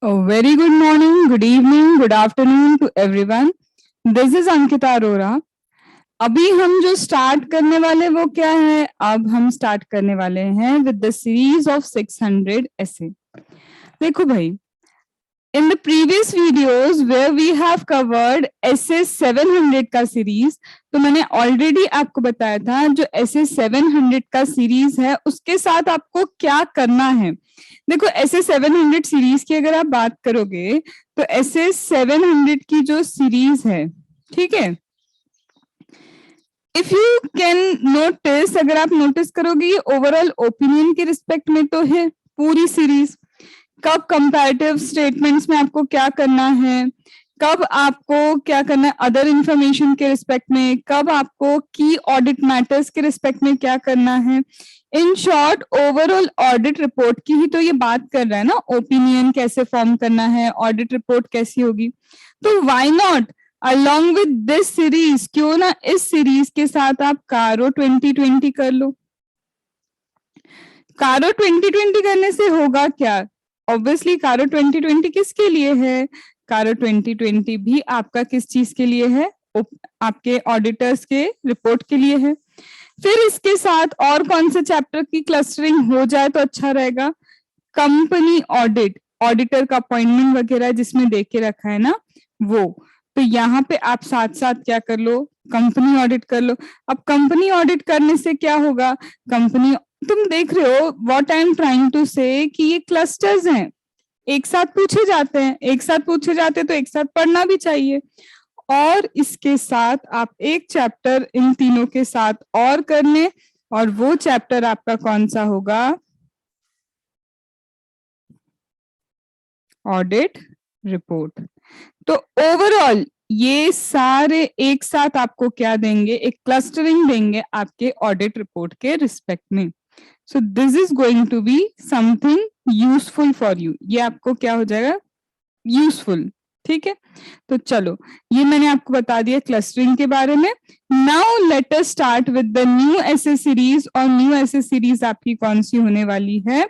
A very good morning, good evening, good afternoon to everyone. This is Ankita Arora. अभी हम जो start करने वाले वो क्या है? अब हम स्टार्ट करने वाले हैं with the series of 600 essay. देखो भाई, in the previous videos where we have covered essay 700 का सीरीज, तो मैंने ऑलरेडी आपको बताया था जो essay 700 का सीरीज है उसके साथ आपको क्या करना है. देखो essay 700 सीरीज की अगर आप बात करोगे तो essay 700 की जो सीरीज है, ठीक है, इफ यू कैन नोटिस, अगर आप नोटिस करोगे ये ओवरऑल ओपिनियन के रिस्पेक्ट में तो है पूरी सीरीज. कब कंपैरेटिव स्टेटमेंट्स में आपको क्या करना है, कब आपको क्या करना है अदर इंफॉर्मेशन के रिस्पेक्ट में, कब आपको की ऑडिट मैटर्स के रिस्पेक्ट में क्या करना है. In short overall audit report की ही तो ये बात कर रहा है ना, ओपिनियन कैसे फॉर्म करना है, ऑडिट रिपोर्ट कैसी होगी. तो why not along with this series, क्यों ना इस सीरीज के साथ आप कारो 2020 कर लो. कारो 2020 करने से होगा क्या? ऑब्वियसली कारो 2020 किसके लिए है? कारो 2020 भी आपका किस चीज के लिए है? आपके ऑडिटर्स के रिपोर्ट के लिए है. फिर इसके साथ और कौन से चैप्टर की क्लस्टरिंग हो जाए तो अच्छा रहेगा? कंपनी ऑडिट, ऑडिटर का अपॉइंटमेंट वगैरह जिसमें देख के रखा है ना वो. तो यहाँ पे आप साथ साथ क्या कर लो, कंपनी ऑडिट कर लो. अब कंपनी ऑडिट करने से क्या होगा? कंपनी, तुम देख रहे हो what I am trying to say कि ये क्लस्टर्स हैं, एक साथ पूछे जाते हैं, एक साथ पूछे जाते हैं तो एक साथ पढ़ना भी चाहिए. और इसके साथ आप एक चैप्टर इन तीनों के साथ और कर लें, और वो चैप्टर आपका कौन सा होगा? Audit report. तो ओवरऑल ये सारे एक साथ आपको क्या देंगे? एक क्लस्टरिंग देंगे आपके ऑडिट रिपोर्ट के रिस्पेक्ट में. So this is going to be something useful for you. ये आपको क्या हो जाएगा? यूजफुल. ठीक है, तो चलो ये मैंने आपको बता दिया क्लस्टरिंग के बारे में. Now let us start with the new essay series. और न्यू एसे सीरीज आपकी कौन सी होने वाली है?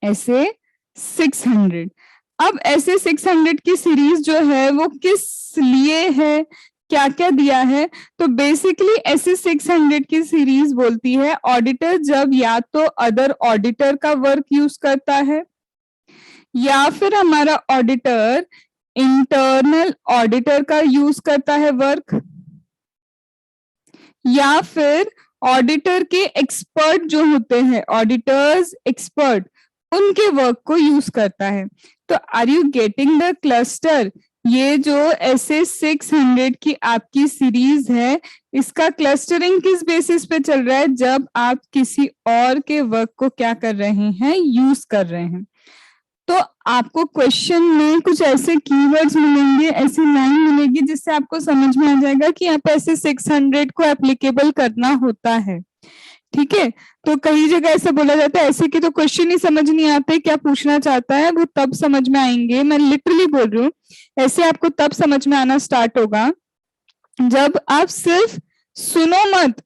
एसे 600. अब ऐसे 600 की सीरीज जो है वो किस लिए है, क्या क्या दिया है? तो बेसिकली ऐसे 600 की सीरीज बोलती है ऑडिटर जब या तो अदर ऑडिटर का वर्क यूज करता है, या फिर हमारा ऑडिटर इंटरनल ऑडिटर का यूज करता है वर्क, या फिर ऑडिटर के एक्सपर्ट जो होते हैं, ऑडिटर्स एक्सपर्ट, उनके वर्क को यूज करता है. तो are you getting the cluster? ये जो ऐसे 600 की आपकी सीरीज है, इसका क्लस्टरिंग किस बेसिस पे चल रहा है? जब आप किसी और के वर्क को क्या कर रहे हैं? यूज कर रहे हैं. तो आपको क्वेश्चन में कुछ ऐसे कीवर्ड्स मिलेंगे, ऐसी लाइन मिलेगी जिससे आपको समझ में आ जाएगा कि आप ऐसे 600 को एप्लीकेबल करना होता है. ठीक है, तो कई जगह ऐसा बोला जाता है ऐसे कि तो क्वेश्चन ही समझ नहीं आते, क्या पूछना चाहता है, वो तब समझ में आएंगे. मैं लिटरली बोल रही हूँ, ऐसे आपको तब समझ में आना स्टार्ट होगा जब आप सिर्फ सुनो मत,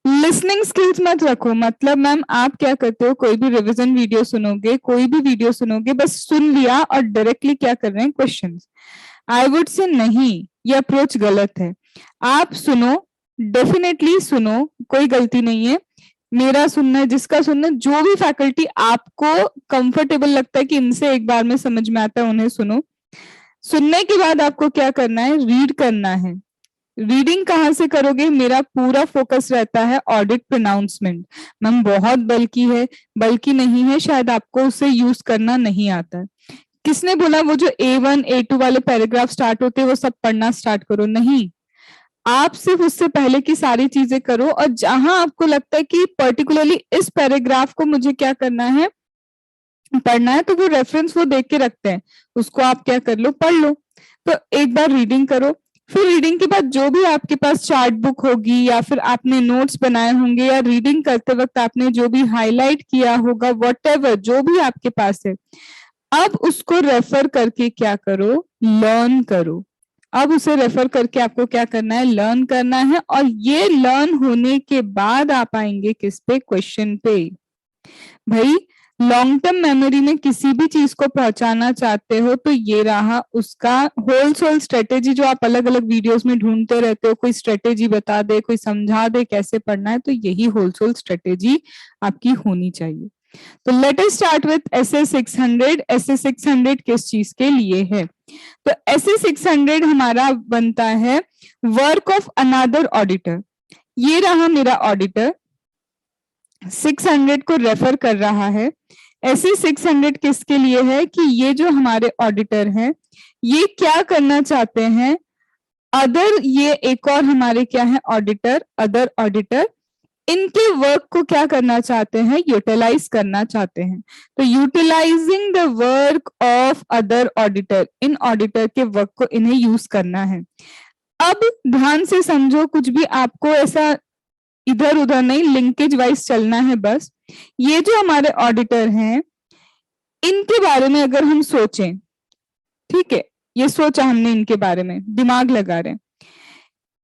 लिसनिंग स्किल्स मत रखो. मतलब मैम आप क्या करते हो, कोई भी रिवीजन वीडियो सुनोगे, कोई भी वीडियो सुनोगे, बस सुन लिया और डायरेक्टली क्या कर रहे हैं? क्वेश्चंस. आई वुड से नहीं, ये अप्रोच गलत है. आप सुनो, डेफिनेटली सुनो, कोई गलती नहीं है. मेरा सुनना है, जिसका सुनना है, जो भी फैकल्टी आपको कंफर्टेबल लगता है कि इनसे एक बार में समझ में आता है उन्हें सुनो. सुनने के बाद आपको क्या करना है? रीड करना है. रीडिंग कहाँ से करोगे? मेरा पूरा फोकस रहता है ऑडिट प्रोनाउंसमेंट. मैम बहुत बल्कि है, बल्कि नहीं है, शायद आपको उसे यूज करना नहीं आता है. किसने बोला वो जो A1 A2 वाले पैराग्राफ स्टार्ट होते हैं वो सब पढ़ना स्टार्ट करो? नहीं, आप सिर्फ उससे पहले की सारी चीजें करो, और जहां आपको लगता है कि पर्टिकुलरली इस पैराग्राफ को मुझे क्या करना है, पढ़ना है, तो वो रेफरेंस वो देख के रखते हैं, उसको आप क्या कर लो, पढ़ लो. तो एक बार रीडिंग करो, फिर रीडिंग के बाद जो भी आपके पास चार्ट बुक होगी या फिर आपने नोट्स बनाए होंगे या रीडिंग करते वक्त आपने जो भी हाईलाइट किया होगा, व्हाटएवर जो भी आपके पास है, अब उसको रेफर करके क्या करो? लर्न करो. अब उसे रेफर करके आपको क्या करना है? लर्न करना है. और ये लर्न होने के बाद आप आएंगे किस पे? क्वेश्चन पे. भाई लॉन्ग टर्म मेमोरी में किसी भी चीज को पहुंचाना चाहते हो तो ये रहा उसका होल सोल स्ट्रेटेजी, जो आप अलग अलग वीडियोस में ढूंढते रहते हो, कोई स्ट्रेटेजी बता दे, कोई समझा दे कैसे पढ़ना है, तो यही होल सोल स्ट्रेटेजी आपकी होनी चाहिए। तो let us start with SA600। SA600 किस चीज के लिए है? तो SA600 हमारा बनता है वर्क ऑफ अनदर ऑडिटर। ये रहा मेरा ऑडिटर, 600 को रेफर कर रहा है। SA600 किसके लिए है कि ये जो हमारे ऑडिटर हैं ये क्या करना चाहते हैं, अदर, ये एक और हमारे क्या है ऑडिटर, अदर ऑडिटर, इनके वर्क को क्या करना चाहते हैं, यूटिलाइज करना चाहते हैं। तो utilising the work of other auditor, इन ऑडिटर के वर्क को इन्हें यूज करना है। अब ध्यान से समझो, कुछ भी आपको ऐसा इधर उधर नहीं, लिंकेज वाइज चलना है बस। ये जो हमारे ऑडिटर हैं इनके बारे में अगर हम सोचें, ठीक है, ये सोचा हमने इनके बारे में, दिमाग लगा रहे हैं,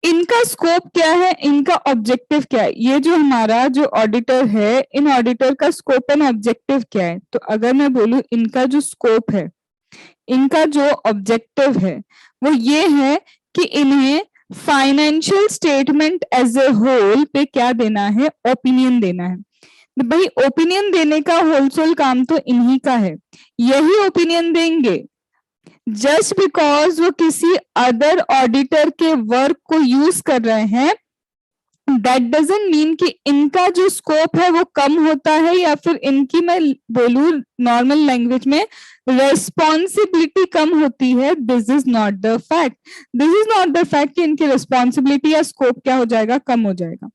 इनका स्कोप क्या है, इनका ऑब्जेक्टिव क्या है, ये जो हमारा जो ऑडिटर है इन ऑडिटर का स्कोप एंड ऑब्जेक्टिव क्या है। तो अगर मैं बोलूं इनका जो स्कोप है, इनका जो ऑब्जेक्टिव है वो ये है कि इन्हें financial statement as a whole पे क्या देना है, ओपिनियन देना है। तो भाई ओपिनियन देने का होलसेल काम तो इन्हीं का है, यही ओपिनियन देंगे। जस्ट बिकॉज वो किसी अदर ऑडिटर के वर्क को यूज कर रहे हैं, दैट डजंट मीन कि इनका जो स्कोप है वो कम होता है, या फिर इनकी, मैं बोलूं नॉर्मल लैंग्वेज में, रेस्पॉन्सिबिलिटी कम होती है। This is not the fact, this is not the fact कि इनकी रेस्पॉन्सिबिलिटी या स्कोप क्या हो जाएगा, कम हो जाएगा।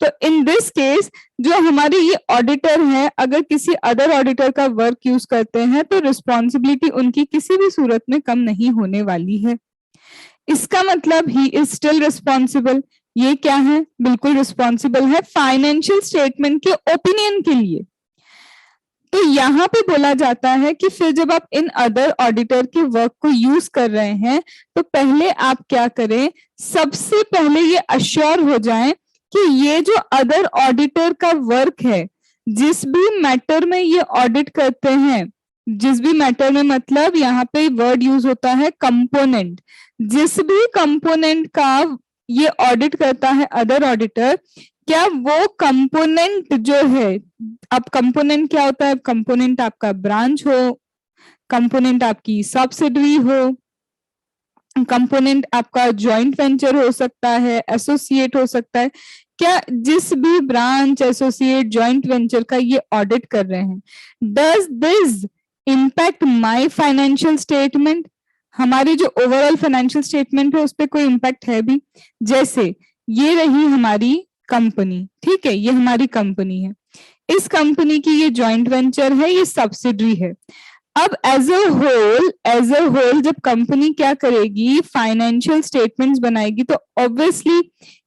तो इन दिस केस जो हमारे ये ऑडिटर है अगर किसी अदर ऑडिटर का वर्क यूज करते हैं तो रिस्पॉन्सिबिलिटी उनकी किसी भी सूरत में कम नहीं होने वाली है। इसका मतलब ही इज स्टिल रिस्पॉन्सिबल। ये क्या है, बिल्कुल रिस्पॉन्सिबल है फाइनेंशियल स्टेटमेंट के ओपिनियन के लिए। तो यहाँ पे बोला जाता है कि फिर जब आप इन अदर ऑडिटर के वर्क को यूज कर रहे हैं तो पहले आप क्या करें, सबसे पहले ये अश्योर हो जाएं कि ये जो अदर ऑडिटर का वर्क है, जिस भी मैटर में ये ऑडिट करते हैं, जिस भी मैटर में मतलब यहाँ पे वर्ड यूज होता है कंपोनेंट, जिस भी कंपोनेंट का ये ऑडिट करता है अदर ऑडिटर, क्या वो कंपोनेंट जो है, अब कंपोनेंट क्या होता है, कंपोनेंट आपका ब्रांच हो, कंपोनेंट आपकी सब्सिडरी हो, कंपोनेंट आपका जॉइंट वेंचर हो सकता है, एसोसिएट हो सकता है, क्या जिस भी ब्रांच, एसोसिएट, जॉइंट वेंचर का ये ऑडिट कर रहे हैं, does this impact my financial statement, हमारी जो ओवरऑल फाइनेंशियल स्टेटमेंट है उस पर कोई इम्पैक्ट है भी। जैसे ये रही हमारी कंपनी, ठीक है, ये हमारी कंपनी है, इस कंपनी की ये जॉइंट वेंचर है, ये सब्सिडरी है। अब एज अ होल जब कंपनी क्या करेगी, फाइनेंशियल स्टेटमेंट्स बनाएगी, तो ऑब्वियसली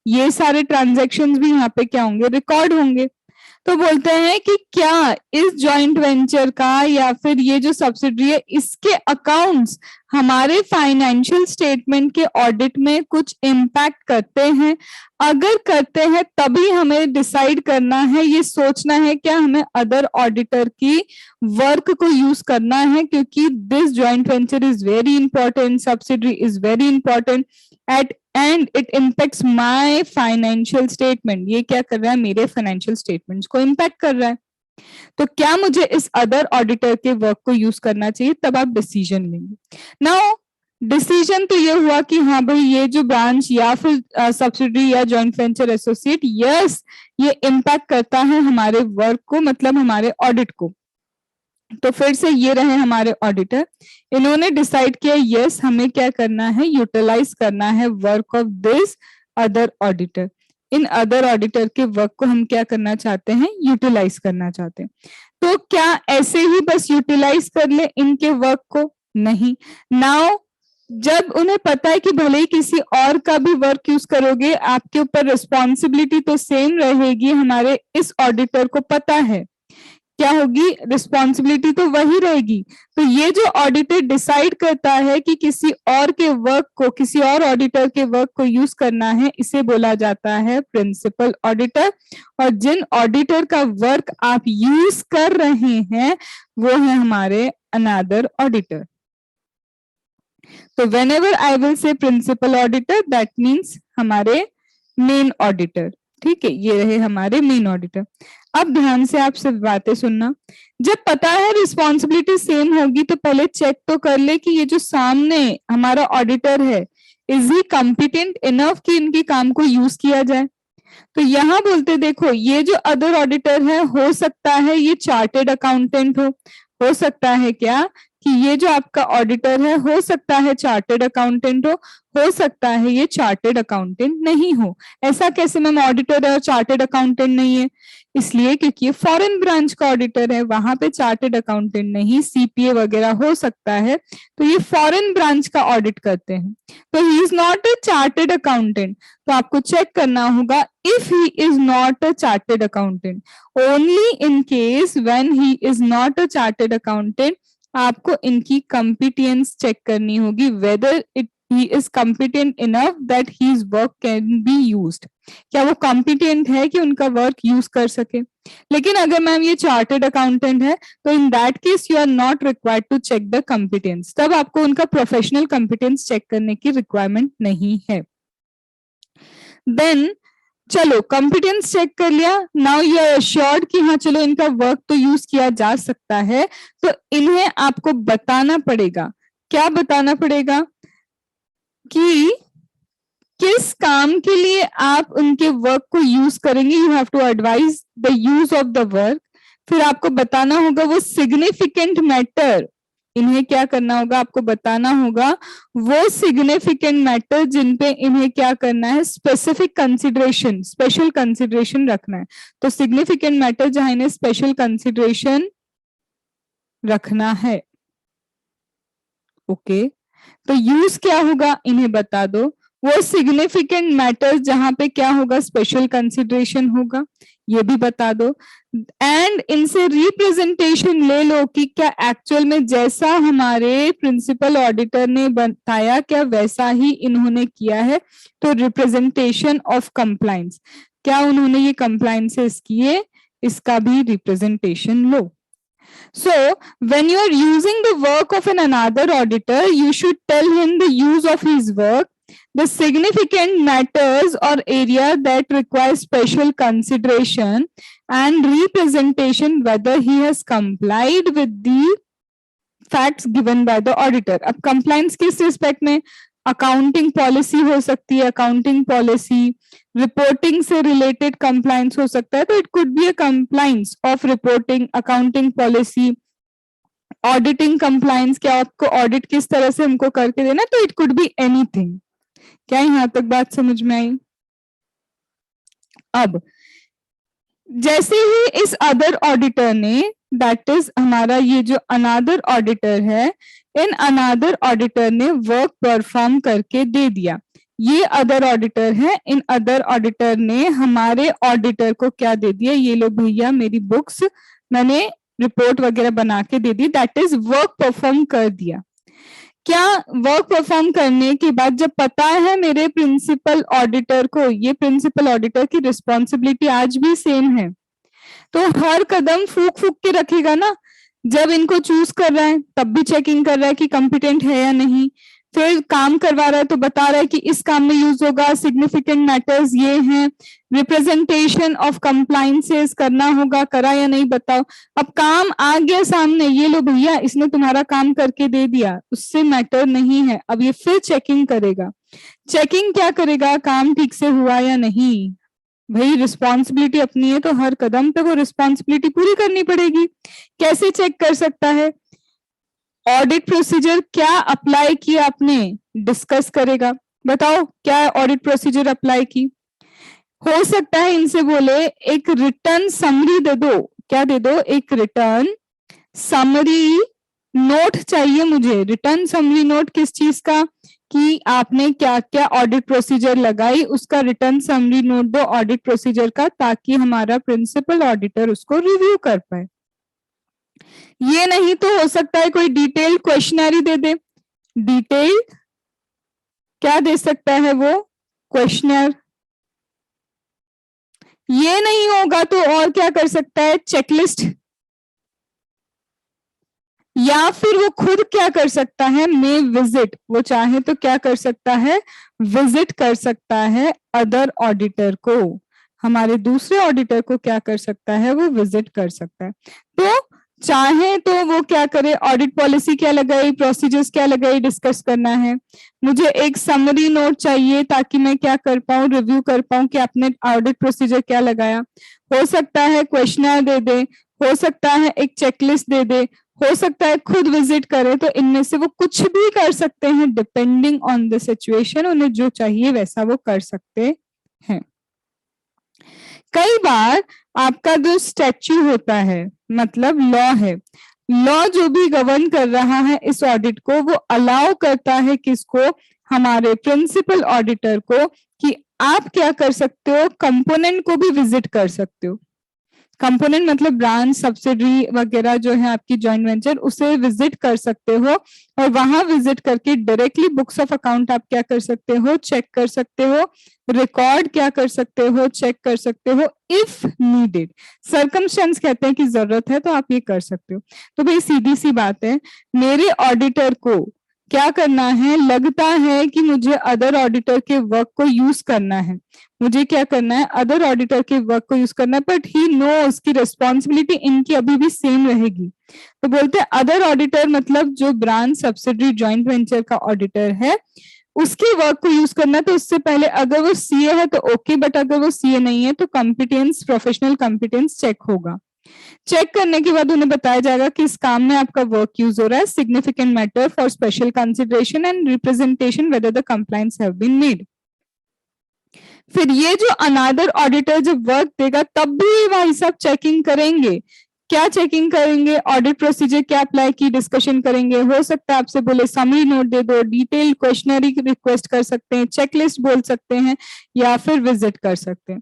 ये सारे ट्रांजैक्शंस भी यहाँ पे क्या होंगे, रिकॉर्ड होंगे। तो बोलते हैं कि क्या इस जॉइंट वेंचर का या फिर ये जो सब्सिडरी है इसके अकाउंट्स हमारे फाइनेंशियल स्टेटमेंट के ऑडिट में कुछ इम्पैक्ट करते हैं। अगर करते हैं तभी हमें डिसाइड करना है, ये सोचना है क्या हमें अदर ऑडिटर की वर्क को यूज करना है, क्योंकि this joint venture is very important, subsidiary is very important at and it impacts my financial statement. ये क्या कर रहा है, मेरे फाइनेंशियल स्टेटमेंट्स को इम्पैक्ट कर रहा है। तो क्या मुझे इस अदर ऑडिटर के वर्क को यूज करना चाहिए, तब आप डिसीजन लेंगे। नाउ डिसीजन तो ये हुआ कि हाँ भाई ये जो ब्रांच या फिर सब्सिडरी या जॉइंट वेंचर एसोसिएट, यस ये इम्पैक्ट करता है हमारे वर्क को, मतलब हमारे ऑडिट को। तो फिर से ये रहे हमारे ऑडिटर, इन्होंने डिसाइड किया यस हमें क्या करना है, यूटिलाइज करना है work of this other auditor. In other auditor के वर्क को हम क्या करना चाहते हैं, यूटिलाइज करना चाहते हैं। तो क्या ऐसे ही बस यूटिलाइज कर ले इनके वर्क को, नहीं। नाउ जब उन्हें पता है कि भले ही किसी और का भी वर्क यूज करोगे आपके ऊपर रिस्पॉन्सिबिलिटी तो सेम रहेगी, हमारे इस ऑडिटर को पता है क्या होगी, रिस्पॉन्सिबिलिटी तो वही रहेगी। तो ये जो ऑडिटर डिसाइड करता है कि किसी और के वर्क को, किसी और ऑडिटर के वर्क को यूज करना है, इसे बोला जाता है प्रिंसिपल ऑडिटर। और जिन ऑडिटर का वर्क आप यूज कर रहे हैं वो है हमारे अनदर ऑडिटर। तो whenever I will say principal auditor, that means हमारे मेन ऑडिटर। ठीक है, ये रहे हमारे मेन ऑडिटर। अब ध्यान से आप सब बातें सुनना। जब पता है रिस्पॉन्सिबिलिटी सेम होगी तो पहले चेक तो कर ले कि ये जो सामने हमारा ऑडिटर है, इज ही कॉम्पिटेंट इनफ कि इनके काम को यूज किया जाए। तो यहाँ बोलते देखो, ये जो अदर ऑडिटर है, हो सकता है ये चार्टेड अकाउंटेंट हो सकता है क्या कि ये जो आपका ऑडिटर है, हो सकता है चार्टेड अकाउंटेंट हो सकता है ये चार्टेड अकाउंटेंट नहीं हो। ऐसा कैसे मैम, ऑडिटर है और चार्टेड अकाउंटेंट नहीं है? इसलिए क्योंकि ये फॉरेन ब्रांच का ऑडिटर है, वहां पे चार्टेड अकाउंटेंट नहीं, सीपीए वगैरह हो सकता है, तो ये फॉरेन ब्रांच का ऑडिट करते हैं। तो he is not a chartered accountant. तो आपको चेक करना होगा, if he is not a chartered accountant, only in case when he is not a chartered accountant, आपको इनकी कॉम्पिटेंस चेक करनी होगी, whether it he is competent enough that his work can be used. क्या वो competent है कि उनका work use कर सके? लेकिन अगर मैम ये चार्टेड अकाउंटेंट है तो in that case you are not required to check the competence, तब आपको उनका प्रोफेशनल कॉम्पिटेंस चेक करने की रिक्वायरमेंट नहीं है। देन चलो कॉम्पिटेंस चेक कर लिया, नाउ यू आर एश्योर्ड कि हाँ चलो इनका वर्क तो यूज किया जा सकता है। तो इन्हें आपको बताना पड़ेगा, क्या बताना पड़ेगा कि किस काम के लिए आप उनके वर्क को यूज करेंगे। You have to advise the use of the work. फिर आपको बताना होगा वो सिग्निफिकेंट मैटर, इन्हें क्या करना होगा, आपको बताना होगा वो सिग्निफिकेंट मैटर जिन पे इन्हें क्या करना है, स्पेसिफिक कंसिडरेशन, स्पेशल कंसिडरेशन रखना है। तो सिग्निफिकेंट मैटर जहां इन्हें स्पेशल कंसिडरेशन रखना है। ओके, तो यूज क्या होगा इन्हें बता दो। वो सिग्निफिकेंट मैटर्स जहां पे क्या होगा, स्पेशल कंसिडरेशन होगा, ये भी बता दो। एंड इनसे रिप्रेजेंटेशन ले लो कि क्या एक्चुअल में जैसा हमारे प्रिंसिपल ऑडिटर ने बताया क्या वैसा ही इन्होंने किया है। तो रिप्रेजेंटेशन ऑफ कंप्लायंस, क्या उन्होंने ये कंप्लायंसेस किए, इसका भी representation low. So, when you are using the work of another auditor, you should tell him the use of his work, the significant matters or area that require special consideration and representation, whether he has complied with the facts given by the auditor. अब compliance किस respect में, accounting policy हो सकती है, accounting policy, reporting से related compliance हो सकता है, तो it could be a compliance of reporting, accounting policy, auditing compliance, क्या आपको ऑडिट किस तरह से हमको करके देना, तो इट कुड बी एनीथिंग। क्या यहां तक बात समझ में आई? अब जैसे ही इस अदर ऑडिटर ने, दैट इज हमारा ये जो अनादर ऑडिटर है, इन अनादर ऑडिटर ने वर्क परफॉर्म करके दे दिया, ये अदर ऑडिटर है, इन अदर ऑडिटर ने हमारे ऑडिटर को क्या दे दिया, ये लो भैया मेरी बुक्स, मैंने रिपोर्ट वगैरह बना के दे दी, दैट इज वर्क परफॉर्म कर दिया। क्या वर्क परफॉर्म करने के बाद जब पता है मेरे प्रिंसिपल ऑडिटर को, ये प्रिंसिपल ऑडिटर की रिस्पॉन्सिबिलिटी आज भी सेम है, तो हर कदम फूक फूक के रखेगा ना, जब इनको चूज कर रहा है तब भी चेकिंग कर रहा है कि कॉम्पिटेंट है या नहीं, फिर काम करवा रहा है तो बता रहा है कि इस काम में यूज होगा, सिग्निफिकेंट मैटर्स ये हैं, रिप्रेजेंटेशन ऑफ कंप्लायंसेस करना होगा, करा या नहीं बताओ। अब काम आ गया सामने, ये लो भैया इसने तुम्हारा काम करके दे दिया, उससे मैटर नहीं है, अब ये फिर चेकिंग करेगा। चेकिंग क्या करेगा, काम ठीक से हुआ या नहीं, भाई रिस्पॉन्सिबिलिटी अपनी है तो हर कदम पे वो रिस्पॉन्सिबिलिटी पूरी करनी पड़ेगी। कैसे चेक कर सकता है, ऑडिट प्रोसीजर क्या अप्लाई किया आपने, डिस्कस करेगा, बताओ क्या ऑडिट प्रोसीजर अप्लाई की। हो सकता है इनसे बोले एक रिटर्न समरी दे दो, क्या दे दो, एक रिटर्न समरी नोट चाहिए मुझे, रिटर्न समरी नोट किस चीज का, कि आपने क्या क्या ऑडिट प्रोसीजर लगाई, उसका रिटर्न समरी नोट दो ऑडिट प्रोसीजर का, ताकि हमारा प्रिंसिपल ऑडिटर उसको रिव्यू कर पाए। ये नहीं तो हो सकता है कोई डिटेल क्वेश्चनरी दे दे, डिटेल क्या दे सकता है वो, क्वेश्चनर। ये नहीं होगा तो और क्या कर सकता है, चेकलिस्ट, या फिर वो खुद क्या कर सकता है, मे विजिट, वो चाहे तो क्या कर सकता है, विजिट कर सकता है अदर ऑडिटर को, हमारे दूसरे ऑडिटर को क्या कर सकता है, वो विजिट कर सकता है। तो चाहे तो वो क्या करे, ऑडिट पॉलिसी क्या लगाई, प्रोसीजर्स क्या लगाई, डिस्कस करना है। मुझे एक समरी नोट चाहिए ताकि मैं क्या कर पाऊं, रिव्यू कर पाऊं कि आपने ऑडिट प्रोसीजर क्या लगाया। हो सकता है क्वेश्चनर दे दे, हो सकता है एक चेकलिस्ट दे दे, हो सकता है खुद विजिट करे। तो इनमें से वो कुछ भी कर सकते हैं, डिपेंडिंग ऑन द सिचुएशन, उन्हें जो चाहिए वैसा वो कर सकते हैं। कई बार आपका जो स्टैच्यू होता है, मतलब लॉ है, लॉ जो भी गवर्न कर रहा है इस ऑडिट को, वो अलाउ करता है किसको, हमारे प्रिंसिपल ऑडिटर को, कि आप क्या कर सकते हो, कंपोनेंट को भी विजिट कर सकते हो। कंपोनेंट मतलब ब्रांच, सब्सिडरी वगैरह जो है आपकी जॉइंट वेंचर, उसे विजिट कर सकते हो, और वहां विजिट करके डायरेक्टली बुक्स ऑफ अकाउंट आप क्या कर सकते हो, चेक कर सकते हो, रिकॉर्ड क्या कर सकते हो, चेक कर सकते हो, इफ नीडेड। सर्कमस्टेंस कहते हैं कि जरूरत है तो आप ये कर सकते हो। तो भाई सीधी सी बात है, मेरे ऑडिटर को क्या करना है, लगता है कि मुझे अदर ऑडिटर के वर्क को यूज करना है, मुझे क्या करना है, अदर ऑडिटर के वर्क को यूज करना है, बट ही नोस की रिस्पॉन्सिबिलिटी इनकी अभी भी सेम रहेगी। तो बोलते हैं अदर ऑडिटर मतलब जो ब्रांच, सब्सिडरी, जॉइंट वेंचर का ऑडिटर है, उसके वर्क को यूज करना। तो उससे पहले अगर वो सीए है तो ओके, बट अगर वो सीए नहीं है तो कॉम्पिटेंस, प्रोफेशनल कॉम्पिटेंस चेक होगा। चेक करने के बाद उन्हें बताया जाएगा कि इस काम में आपका वर्क यूज हो रहा है, significant matter for special consideration and representation whether the compliance have been made. फिर ये जो अनादर ऑडिटर जब वर्क देगा तब भी भाई साहब चेकिंग करेंगे। क्या चेकिंग करेंगे, ऑडिट प्रोसीजर क्या अप्लाई की, डिस्कशन करेंगे। हो सकता है आपसे बोले समरी नोट दे दो, डिटेल क्वेश्चनरी रिक्वेस्ट कर सकते हैं, चेकलिस्ट बोल सकते हैं, या फिर विजिट कर सकते हैं।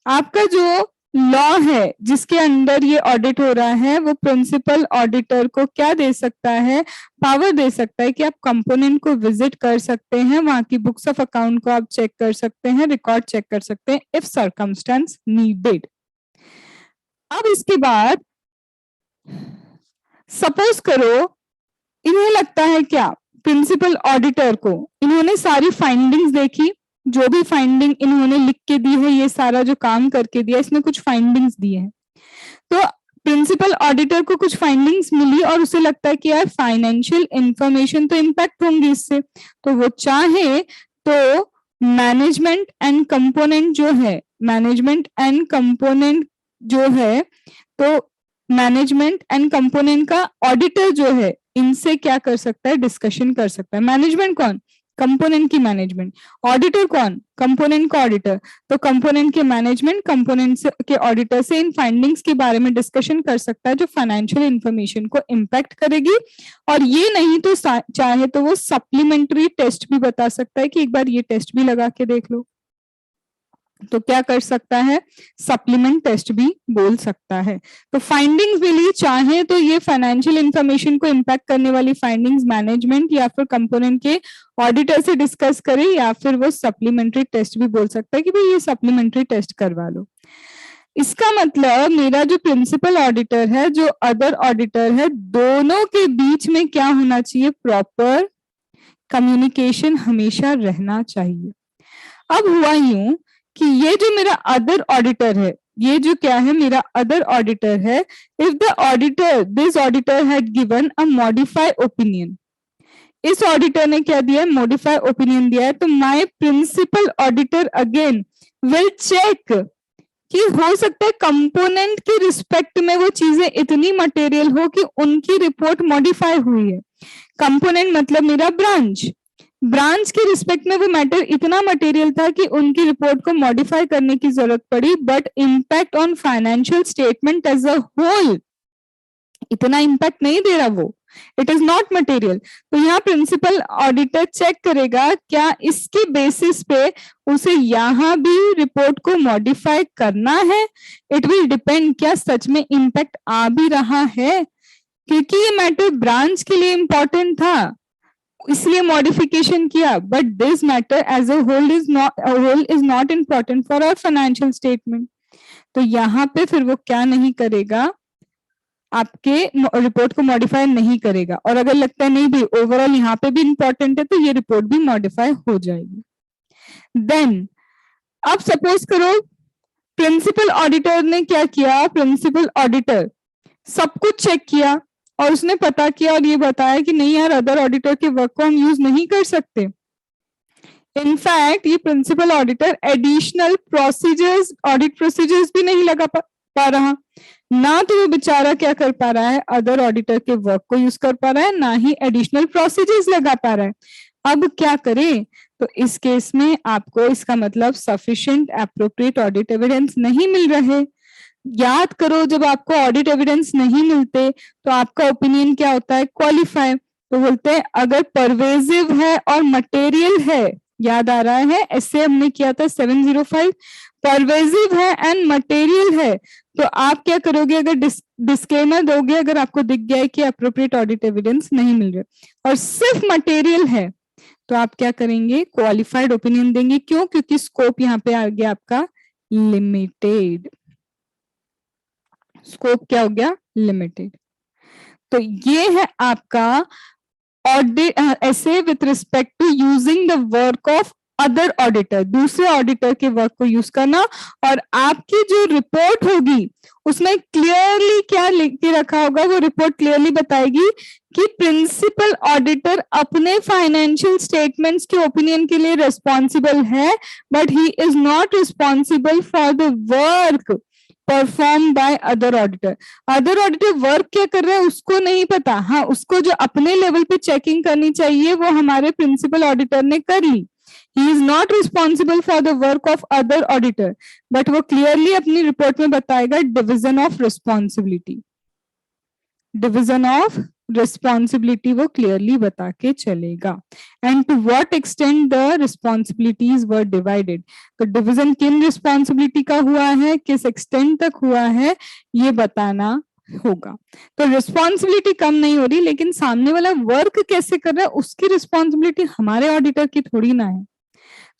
आपका जो लॉ है जिसके अंडर ये ऑडिट हो रहा है, वो प्रिंसिपल ऑडिटर को क्या दे सकता है, पावर दे सकता है कि आप कंपोनेंट को विजिट कर सकते हैं, वहां की बुक्स ऑफ अकाउंट को आप चेक कर सकते हैं, रिकॉर्ड चेक कर सकते हैं, इफ सर्कमस्टेंस नीडेड। अब इसके बाद सपोज करो इन्हें लगता है क्या, प्रिंसिपल ऑडिटर को, इन्होंने सारी फाइंडिंग्स देखी, जो भी फाइंडिंग इन्होंने लिख के दी है, ये सारा जो काम करके दिया, इसमें कुछ फाइंडिंग्स दी है। तो प्रिंसिपल ऑडिटर को कुछ फाइंडिंग्स मिली और उसे लगता है कि यार फाइनेंशियल इंफॉर्मेशन तो इम्पैक्ट होंगी इससे, तो वो चाहे तो मैनेजमेंट एंड कंपोनेंट जो है, मैनेजमेंट एंड कंपोनेंट जो है, तो मैनेजमेंट एंड कंपोनेंट का ऑडिटर जो है, इनसे क्या कर सकता है, डिस्कशन कर सकता है। मैनेजमेंट कौन, कंपोनेंट की मैनेजमेंट, ऑडिटर कौन, कंपोनेंट का ऑडिटर। तो कंपोनेंट के मैनेजमेंट, कंपोनेंट के ऑडिटर से इन फाइंडिंग्स के बारे में डिस्कशन कर सकता है जो फाइनेंशियल इंफॉर्मेशन को इम्पैक्ट करेगी। और ये नहीं तो चाहे तो वो सप्लीमेंट्री टेस्ट भी बता सकता है कि एक बार ये टेस्ट भी लगा के देख लो। तो क्या कर सकता है, सप्लीमेंट टेस्ट भी बोल सकता है। तो फाइंडिंग्स मिली, चाहे तो ये फाइनेंशियल इंफॉर्मेशन को इम्पैक्ट करने वाली फाइंडिंग्स मैनेजमेंट या फिर कंपोनेंट के ऑडिटर से डिस्कस करे, या फिर वो सप्लीमेंट्री टेस्ट भी बोल सकता है कि भाई ये सप्लीमेंट्री टेस्ट करवा लो। इसका मतलब मेरा जो प्रिंसिपल ऑडिटर है, जो अदर ऑडिटर है, दोनों के बीच में क्या होना चाहिए, प्रॉपर कम्युनिकेशन हमेशा रहना चाहिए। अब हुआ यूं कि ये जो मेरा अदर ऑडिटर है, ये जो क्या है, मेरा अदर ऑडिटर है, if the auditor, this auditor had given a modify opinion, इस ऑडिटर ने क्या दिया, मॉडिफाई ओपिनियन दिया है, तो my principal auditor again will check कि हो सकता है कंपोनेंट के रिस्पेक्ट में वो चीजें इतनी मटेरियल हो कि उनकी रिपोर्ट मॉडिफाई हुई है। कंपोनेंट मतलब मेरा ब्रांच, ब्रांच के रिस्पेक्ट में वो मैटर इतना मटेरियल था कि उनकी रिपोर्ट को मॉडिफाई करने की जरूरत पड़ी, but impact on financial statement as a whole इतना इम्पैक्ट नहीं दे रहा वो, इट इज नॉट मटेरियल। तो यहाँ प्रिंसिपल ऑडिटर चेक करेगा क्या इसके बेसिस पे उसे यहाँ भी रिपोर्ट को मॉडिफाई करना है। इट विल डिपेंड क्या सच में इम्पैक्ट आ भी रहा है क्योंकि ये मैटर ब्रांच के लिए इंपॉर्टेंट था इसलिए मॉडिफिकेशन किया, but this matter as a whole is not important for our financial statement. तो यहाँ पे फिर वो क्या नहीं करेगा, आपके रिपोर्ट को मॉडिफाई नहीं करेगा। और अगर लगता है नहीं भी ओवरऑल यहाँ पे भी इंपॉर्टेंट है, तो ये रिपोर्ट भी मॉडिफाई हो जाएगी। देन अब सपोज करो प्रिंसिपल ऑडिटर ने क्या किया, प्रिंसिपल ऑडिटर सब कुछ चेक किया और उसने पता किया और ये बताया कि नहीं यार अदर ऑडिटर के वर्क को हम यूज नहीं कर सकते। इनफैक्ट ये principal auditor additional procedures, audit procedures भी नहीं लगा पा रहा, ना तो वो बेचारा क्या कर पा रहा है, अदर ऑडिटर के वर्क को यूज कर पा रहा है, ना ही एडिशनल प्रोसीजर्स लगा पा रहा है। अब क्या करें, तो इस केस में आपको इसका मतलब सफिशिएंट एप्रोप्रिएट ऑडिट एविडेंस नहीं मिल रहे। याद करो जब आपको ऑडिट एविडेंस नहीं मिलते तो आपका ओपिनियन क्या होता है, क्वालिफाई। तो बोलते हैं अगर परवेजिव है और मटेरियल है, याद आ रहा है ऐसे हमने किया था 705, परवेजिव है एंड मटेरियल है, तो आप क्या करोगे, अगर डिस्क्लेमर दोगे अगर आपको दिख गया है कि अप्रोप्रिएट ऑडिट एविडेंस नहीं मिल रहा और सिर्फ मटेरियल है, तो आप क्या करेंगे, क्वालिफाइड ओपिनियन देंगे। क्यों, क्योंकि स्कोप यहाँ पे आ गया आपका लिमिटेड, स्कोप क्या हो गया, लिमिटेड। तो ये है आपका ऑडिट ऐसे with respect to using the work of other auditor, दूसरे ऑडिटर के वर्क को यूज करना। और आपकी जो रिपोर्ट होगी उसमें क्लियरली क्या लिख के रखा होगा, वो रिपोर्ट क्लियरली बताएगी कि प्रिंसिपल ऑडिटर अपने फाइनेंशियल स्टेटमेंट्स के ओपिनियन के लिए रिस्पॉन्सिबल है, but he is not responsible for the work perform by other auditor. Other auditor work क्या कर रहे हैं उसको नहीं पता, हाँ उसको जो अपने लेवल पे चेकिंग करनी चाहिए वो हमारे प्रिंसिपल ऑडिटर ने कर ली। He is not responsible for the work of other auditor, but वो क्लियरली अपनी रिपोर्ट में बताएगा division of responsibility, division of responsibility वो क्लियरली बता के चलेगा। And to what extent the responsibilities were divided, तो डिवीजन किन रिस्पॉन्सिबिलिटी का हुआ है, किस एक्सटेंट तक हुआ है, ये बताना होगा। तो रिस्पॉन्सिबिलिटी कम नहीं हो रही, लेकिन सामने वाला वर्क कैसे कर रहा है उसकी रिस्पॉन्सिबिलिटी हमारे ऑडिटर की थोड़ी ना है।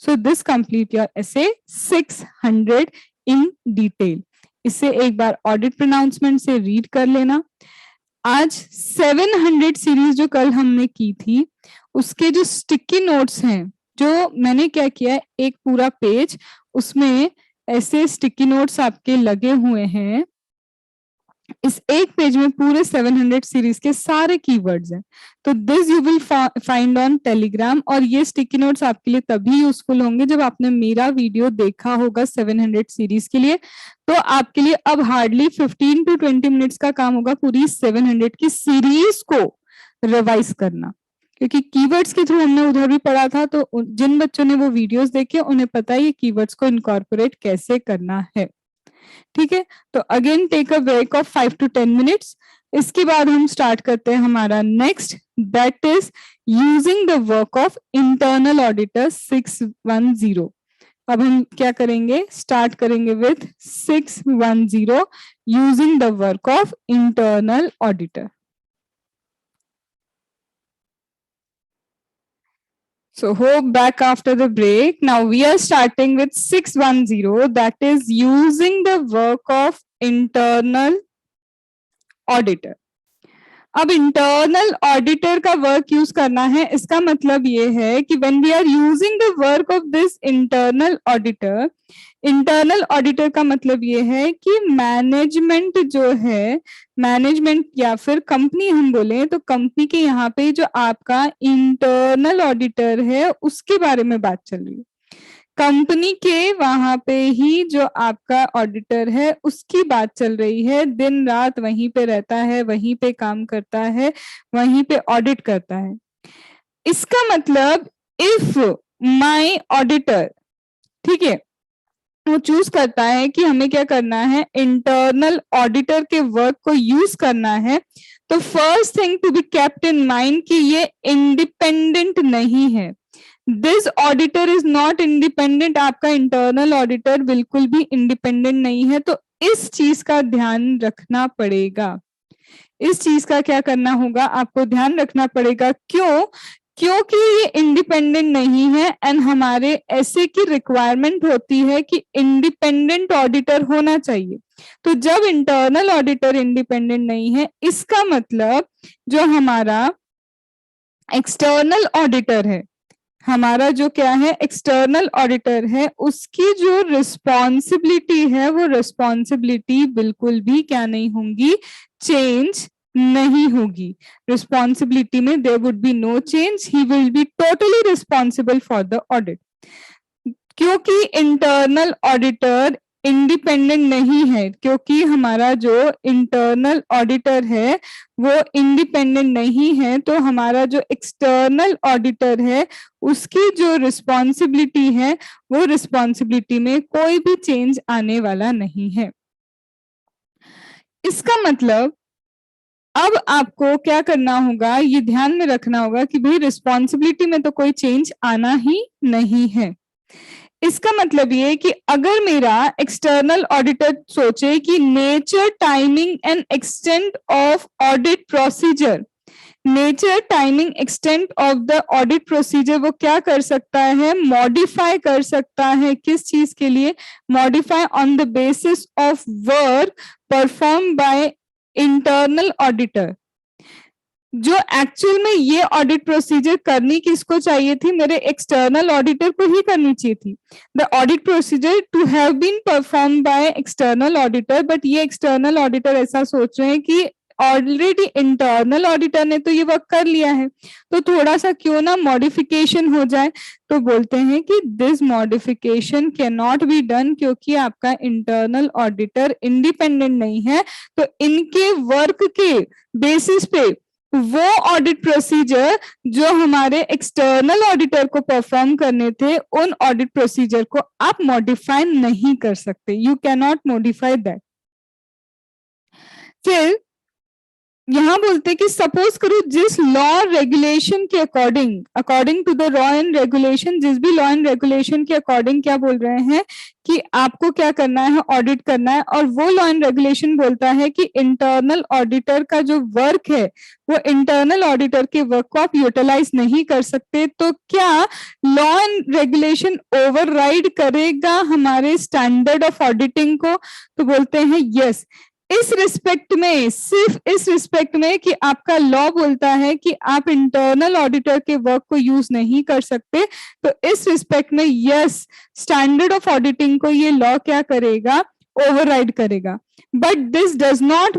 So this complete your essay 600 in detail. इसे एक बार ऑडिट प्रोनाउंसमेंट से रीड कर लेना। आज 700 सीरीज जो कल हमने की थी उसके जो स्टिकी नोट्स हैं, जो मैंने क्या किया है, एक पूरा पेज उसमें ऐसे स्टिकी नोट्स आपके लगे हुए हैं। इस एक पेज में पूरे 700 सीरीज के सारे कीवर्ड्स हैं। तो this you will find on Telegram, और ये स्टिकी नोट्स आपके लिए तभी यूजफुल होंगे जब आपने मेरा वीडियो देखा होगा 700 सीरीज के लिए। तो आपके लिए अब हार्डली 15 to 20 मिनट्स का काम होगा पूरी 700 की सीरीज को रिवाइज करना, क्योंकि कीवर्ड्स के थ्रू हमने उधर भी पढ़ा था। तो जिन बच्चों ने वो वीडियोस देखे उन्हें पता है ये कीवर्ड्स को इनकॉर्पोरेट कैसे करना है। ठीक है, तो again take a break of 5 to 10 minutes. इसके बाद हम स्टार्ट करते हैं हमारा next, that is using the work of internal auditor 610। अब हम क्या करेंगे, स्टार्ट करेंगे with 610 using the work of internal auditor. So hope back after the break. Now we are starting with 610, that is using the work of internal auditor. अब internal auditor का work use करना है, इसका मतलब ये है कि when we are using the work of this internal auditor, internal auditor का मतलब ये है कि मैनेजमेंट जो है, मैनेजमेंट या फिर कंपनी हम बोले तो कंपनी के यहाँ पे जो आपका इंटरनल ऑडिटर है उसके बारे में बात चल रही है। कंपनी के वहां पे ही जो आपका ऑडिटर है उसकी बात चल रही है, दिन रात वहीं पे रहता है, वहीं पे काम करता है, वहीं पे ऑडिट करता है। इसका मतलब इफ माय ऑडिटर, ठीक है, वो चूज करता है कि हमें क्या करना है, इंटरनल ऑडिटर के वर्क को यूज करना है, तो first thing to be kept in mind कि ये इंडिपेंडेंट नहीं है। This auditor is not independent, आपका इंटरनल ऑडिटर बिल्कुल भी इंडिपेंडेंट नहीं है। तो इस चीज का ध्यान रखना पड़ेगा। इस चीज का क्या करना होगा, आपको ध्यान रखना पड़ेगा। क्यों? क्योंकि ये इंडिपेंडेंट नहीं है एंड हमारे ऐसे की रिक्वायरमेंट होती है कि इंडिपेंडेंट ऑडिटर होना चाहिए। तो जब इंटरनल ऑडिटर इंडिपेंडेंट नहीं है, इसका मतलब जो हमारा एक्सटर्नल ऑडिटर है, हमारा जो क्या है एक्सटर्नल ऑडिटर है, उसकी जो रिस्पॉन्सिबिलिटी है वो रिस्पॉन्सिबिलिटी बिल्कुल भी क्या नहीं होंगी, चेंज नहीं होगी। रिस्पॉन्सिबिलिटी में there would be no change, he will be totally responsible for the audit. क्योंकि इंटरनल ऑडिटर इंडिपेंडेंट नहीं है, क्योंकि हमारा जो इंटरनल ऑडिटर है वो इंडिपेंडेंट नहीं है, तो हमारा जो एक्सटर्नल ऑडिटर है उसकी जो रिस्पॉन्सिबिलिटी है वो रिस्पॉन्सिबिलिटी में कोई भी चेंज आने वाला नहीं है। इसका मतलब अब आपको क्या करना होगा, ये ध्यान में रखना होगा कि भाई रिस्पॉन्सिबिलिटी में तो कोई चेंज आना ही नहीं है। इसका मतलब ये कि अगर मेरा एक्सटर्नल ऑडिटर सोचे कि nature, timing and extent of audit procedure, nature, timing, extent of the audit procedure वो क्या कर सकता है, मॉडिफाई कर सकता है। किस चीज के लिए? Modify on the basis of work perform by internal auditor. जो एक्चुअल में ये ऑडिट प्रोसीजर करनी किसको चाहिए थी, मेरे एक्सटर्नल ऑडिटर को ही करनी चाहिए थी। The audit procedure to have been perform by external auditor, but ये एक्सटर्नल ऑडिटर ऐसा सोच रहे हैं कि ऑलरेडी इंटरनल ऑडिटर ने तो ये वर्क कर लिया है, तो थोड़ा सा क्यों ना मॉडिफिकेशन हो जाए। तो बोलते हैं कि this modification can not be done, क्योंकि आपका इंटरनल ऑडिटर इंडिपेंडेंट नहीं है। तो इनके वर्क के बेसिस पे वो ऑडिट प्रोसीजर जो हमारे एक्सटर्नल ऑडिटर को परफॉर्म करने थे, उन ऑडिट प्रोसीजर को आप मॉडिफाई नहीं कर सकते। You can not modify that. फिर यहां बोलते कि सपोज करो जिस लॉ रेगुलेशन के according, according to the law and regulation, जिस भी लॉ एंड रेगुलेशन के अकॉर्डिंग क्या बोल रहे हैं कि आपको क्या करना है, ऑडिट करना है, और वो लॉ एंड रेगुलेशन बोलता है कि इंटरनल ऑडिटर का जो वर्क है वो इंटरनल ऑडिटर के वर्क को आप यूटिलाइज नहीं कर सकते, तो क्या लॉ एंड रेगुलेशन ओवरराइड करेगा हमारे स्टैंडर्ड ऑफ ऑडिटिंग को? तो बोलते हैं यस। इस रिस्पेक्ट में, सिर्फ इस रिस्पेक्ट में कि आपका लॉ बोलता है कि आप इंटरनल ऑडिटर के वर्क को यूज नहीं कर सकते, तो इस रिस्पेक्ट में यस, स्टैंडर्ड ऑफ ऑडिटिंग को ये लॉ क्या करेगा, ओवरराइड करेगा। But this does not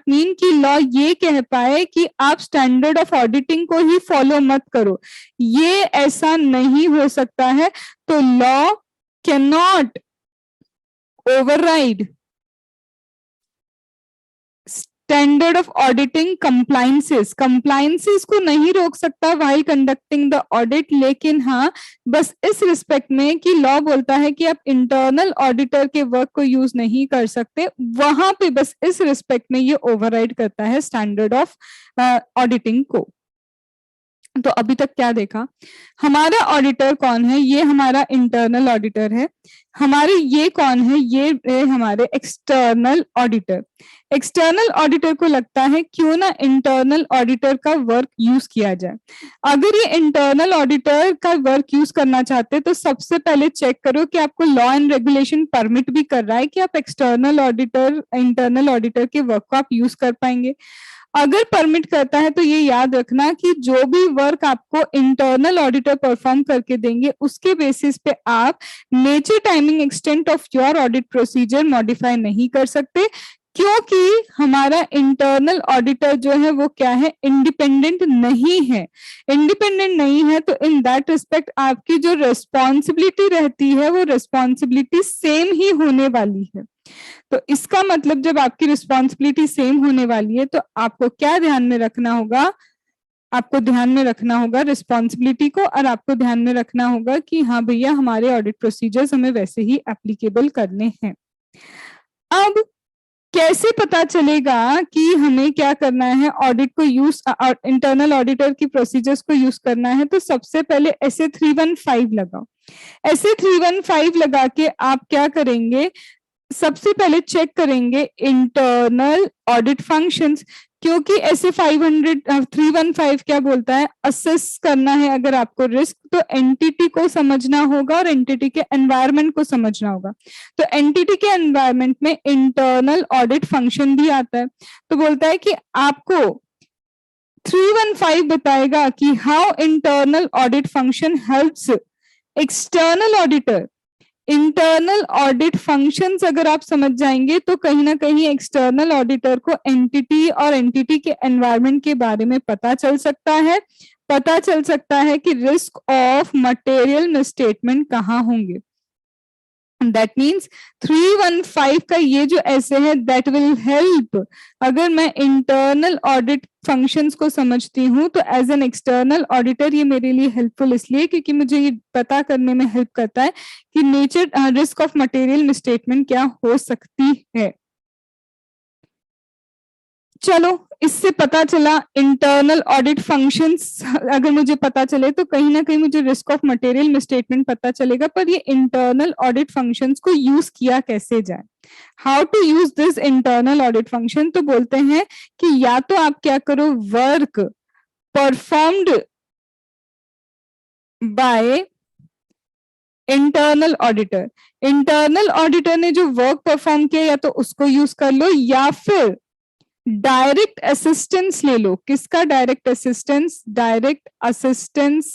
mean कि लॉ ये कह पाए कि आप स्टैंडर्ड ऑफ ऑडिटिंग को ही फॉलो मत करो, ये ऐसा नहीं हो सकता है। तो law can not override standard of auditing compliances, compliances को नहीं रोक सकता व्हाइल कंडक्टिंग द ऑडिट, लेकिन हाँ बस इस रिस्पेक्ट में कि लॉ बोलता है कि आप इंटरनल ऑडिटर के वर्क को यूज नहीं कर सकते, वहां पे बस इस रिस्पेक्ट में ये ओवरराइड करता है स्टैंडर्ड ऑफ ऑडिटिंग को। तो अभी तक क्या देखा, हमारा ऑडिटर कौन है, ये हमारा इंटरनल ऑडिटर है। हमारे ये कौन है, ये हमारे एक्सटर्नल ऑडिटर। एक्सटर्नल ऑडिटर को लगता है क्यों ना इंटरनल ऑडिटर का वर्क यूज किया जाए। अगर ये इंटरनल ऑडिटर का वर्क यूज करना चाहते तो सबसे पहले चेक करो कि आपको लॉ एंड रेगुलेशन परमिट भी कर रहा है कि आप एक्सटर्नल ऑडिटर, इंटरनल ऑडिटर के वर्क को आप यूज कर पाएंगे। अगर परमिट करता है तो ये याद रखना कि जो भी वर्क आपको इंटरनल ऑडिटर परफॉर्म करके देंगे उसके बेसिस पे आप nature, timing, extent of your audit procedure modify नहीं कर सकते, क्योंकि हमारा इंटरनल ऑडिटर जो है वो क्या है, इंडिपेंडेंट नहीं है। इंडिपेंडेंट नहीं है तो इन दैट रिस्पेक्ट आपकी जो रिस्पॉन्सिबिलिटी रहती है वो रिस्पॉन्सिबिलिटी सेम ही होने वाली है। तो इसका मतलब जब आपकी रिस्पॉन्सिबिलिटी सेम होने वाली है तो आपको क्या ध्यान में रखना होगा, आपको ध्यान में रखना होगा रिस्पॉन्सिबिलिटी को, और आपको ध्यान में रखना होगा कि हाँ भैया हमारे ऑडिट प्रोसीजर्स हमें वैसे ही एप्लीकेबल करने हैं। अब कैसे पता चलेगा कि हमें क्या करना है, ऑडिट को यूज, इंटरनल ऑडिटर की प्रोसीजर्स को यूज करना है? तो सबसे पहले SA 315 लगाओ। SA 315 लगा के आप क्या करेंगे, सबसे पहले चेक करेंगे इंटरनल ऑडिट फंक्शंस, क्योंकि ऐसे 315 क्या बोलता है, असेस करना है अगर आपको रिस्क तो एंटिटी को समझना होगा और एंटिटी के एनवायरनमेंट को समझना होगा। तो एंटिटी के एनवायरनमेंट में इंटरनल ऑडिट फंक्शन भी आता है। तो बोलता है कि आपको 315 बताएगा कि how internal audit function helps external auditor. Internal audit functions अगर आप समझ जाएंगे तो कहीं ना कहीं एक्सटर्नल ऑडिटर को एंटिटी और एंटिटी के एनवायरनमेंट के बारे में पता चल सकता है, पता चल सकता है कि रिस्क ऑफ मटेरियल मिसस्टेटमेंट कहाँ होंगे। दैट मीन्स 315 का ये जो ऐसे है दैट विल हेल्प। अगर मैं इंटरनल ऑडिट फंक्शंस को समझती हूँ तो एज एन एक्सटर्नल ऑडिटर ये मेरे लिए हेल्पफुल इसलिए क्योंकि मुझे ये पता करने में हेल्प करता है कि nature risk of material misstatement क्या हो सकती है। चलो इससे पता चला इंटरनल ऑडिट फंक्शंस अगर मुझे पता चले तो कहीं ना कहीं मुझे रिस्क ऑफ मटेरियल मिसस्टेटमेंट पता चलेगा। पर ये इंटरनल ऑडिट फंक्शंस को यूज किया कैसे जाए, how to use this internal audit function. तो बोलते हैं कि या तो आप क्या करो, work performed by internal auditor, internal auditor ने जो वर्क परफॉर्म किया या तो उसको यूज कर लो या फिर डायरेक्ट असिस्टेंस ले लो। किसका direct assistance, direct assistance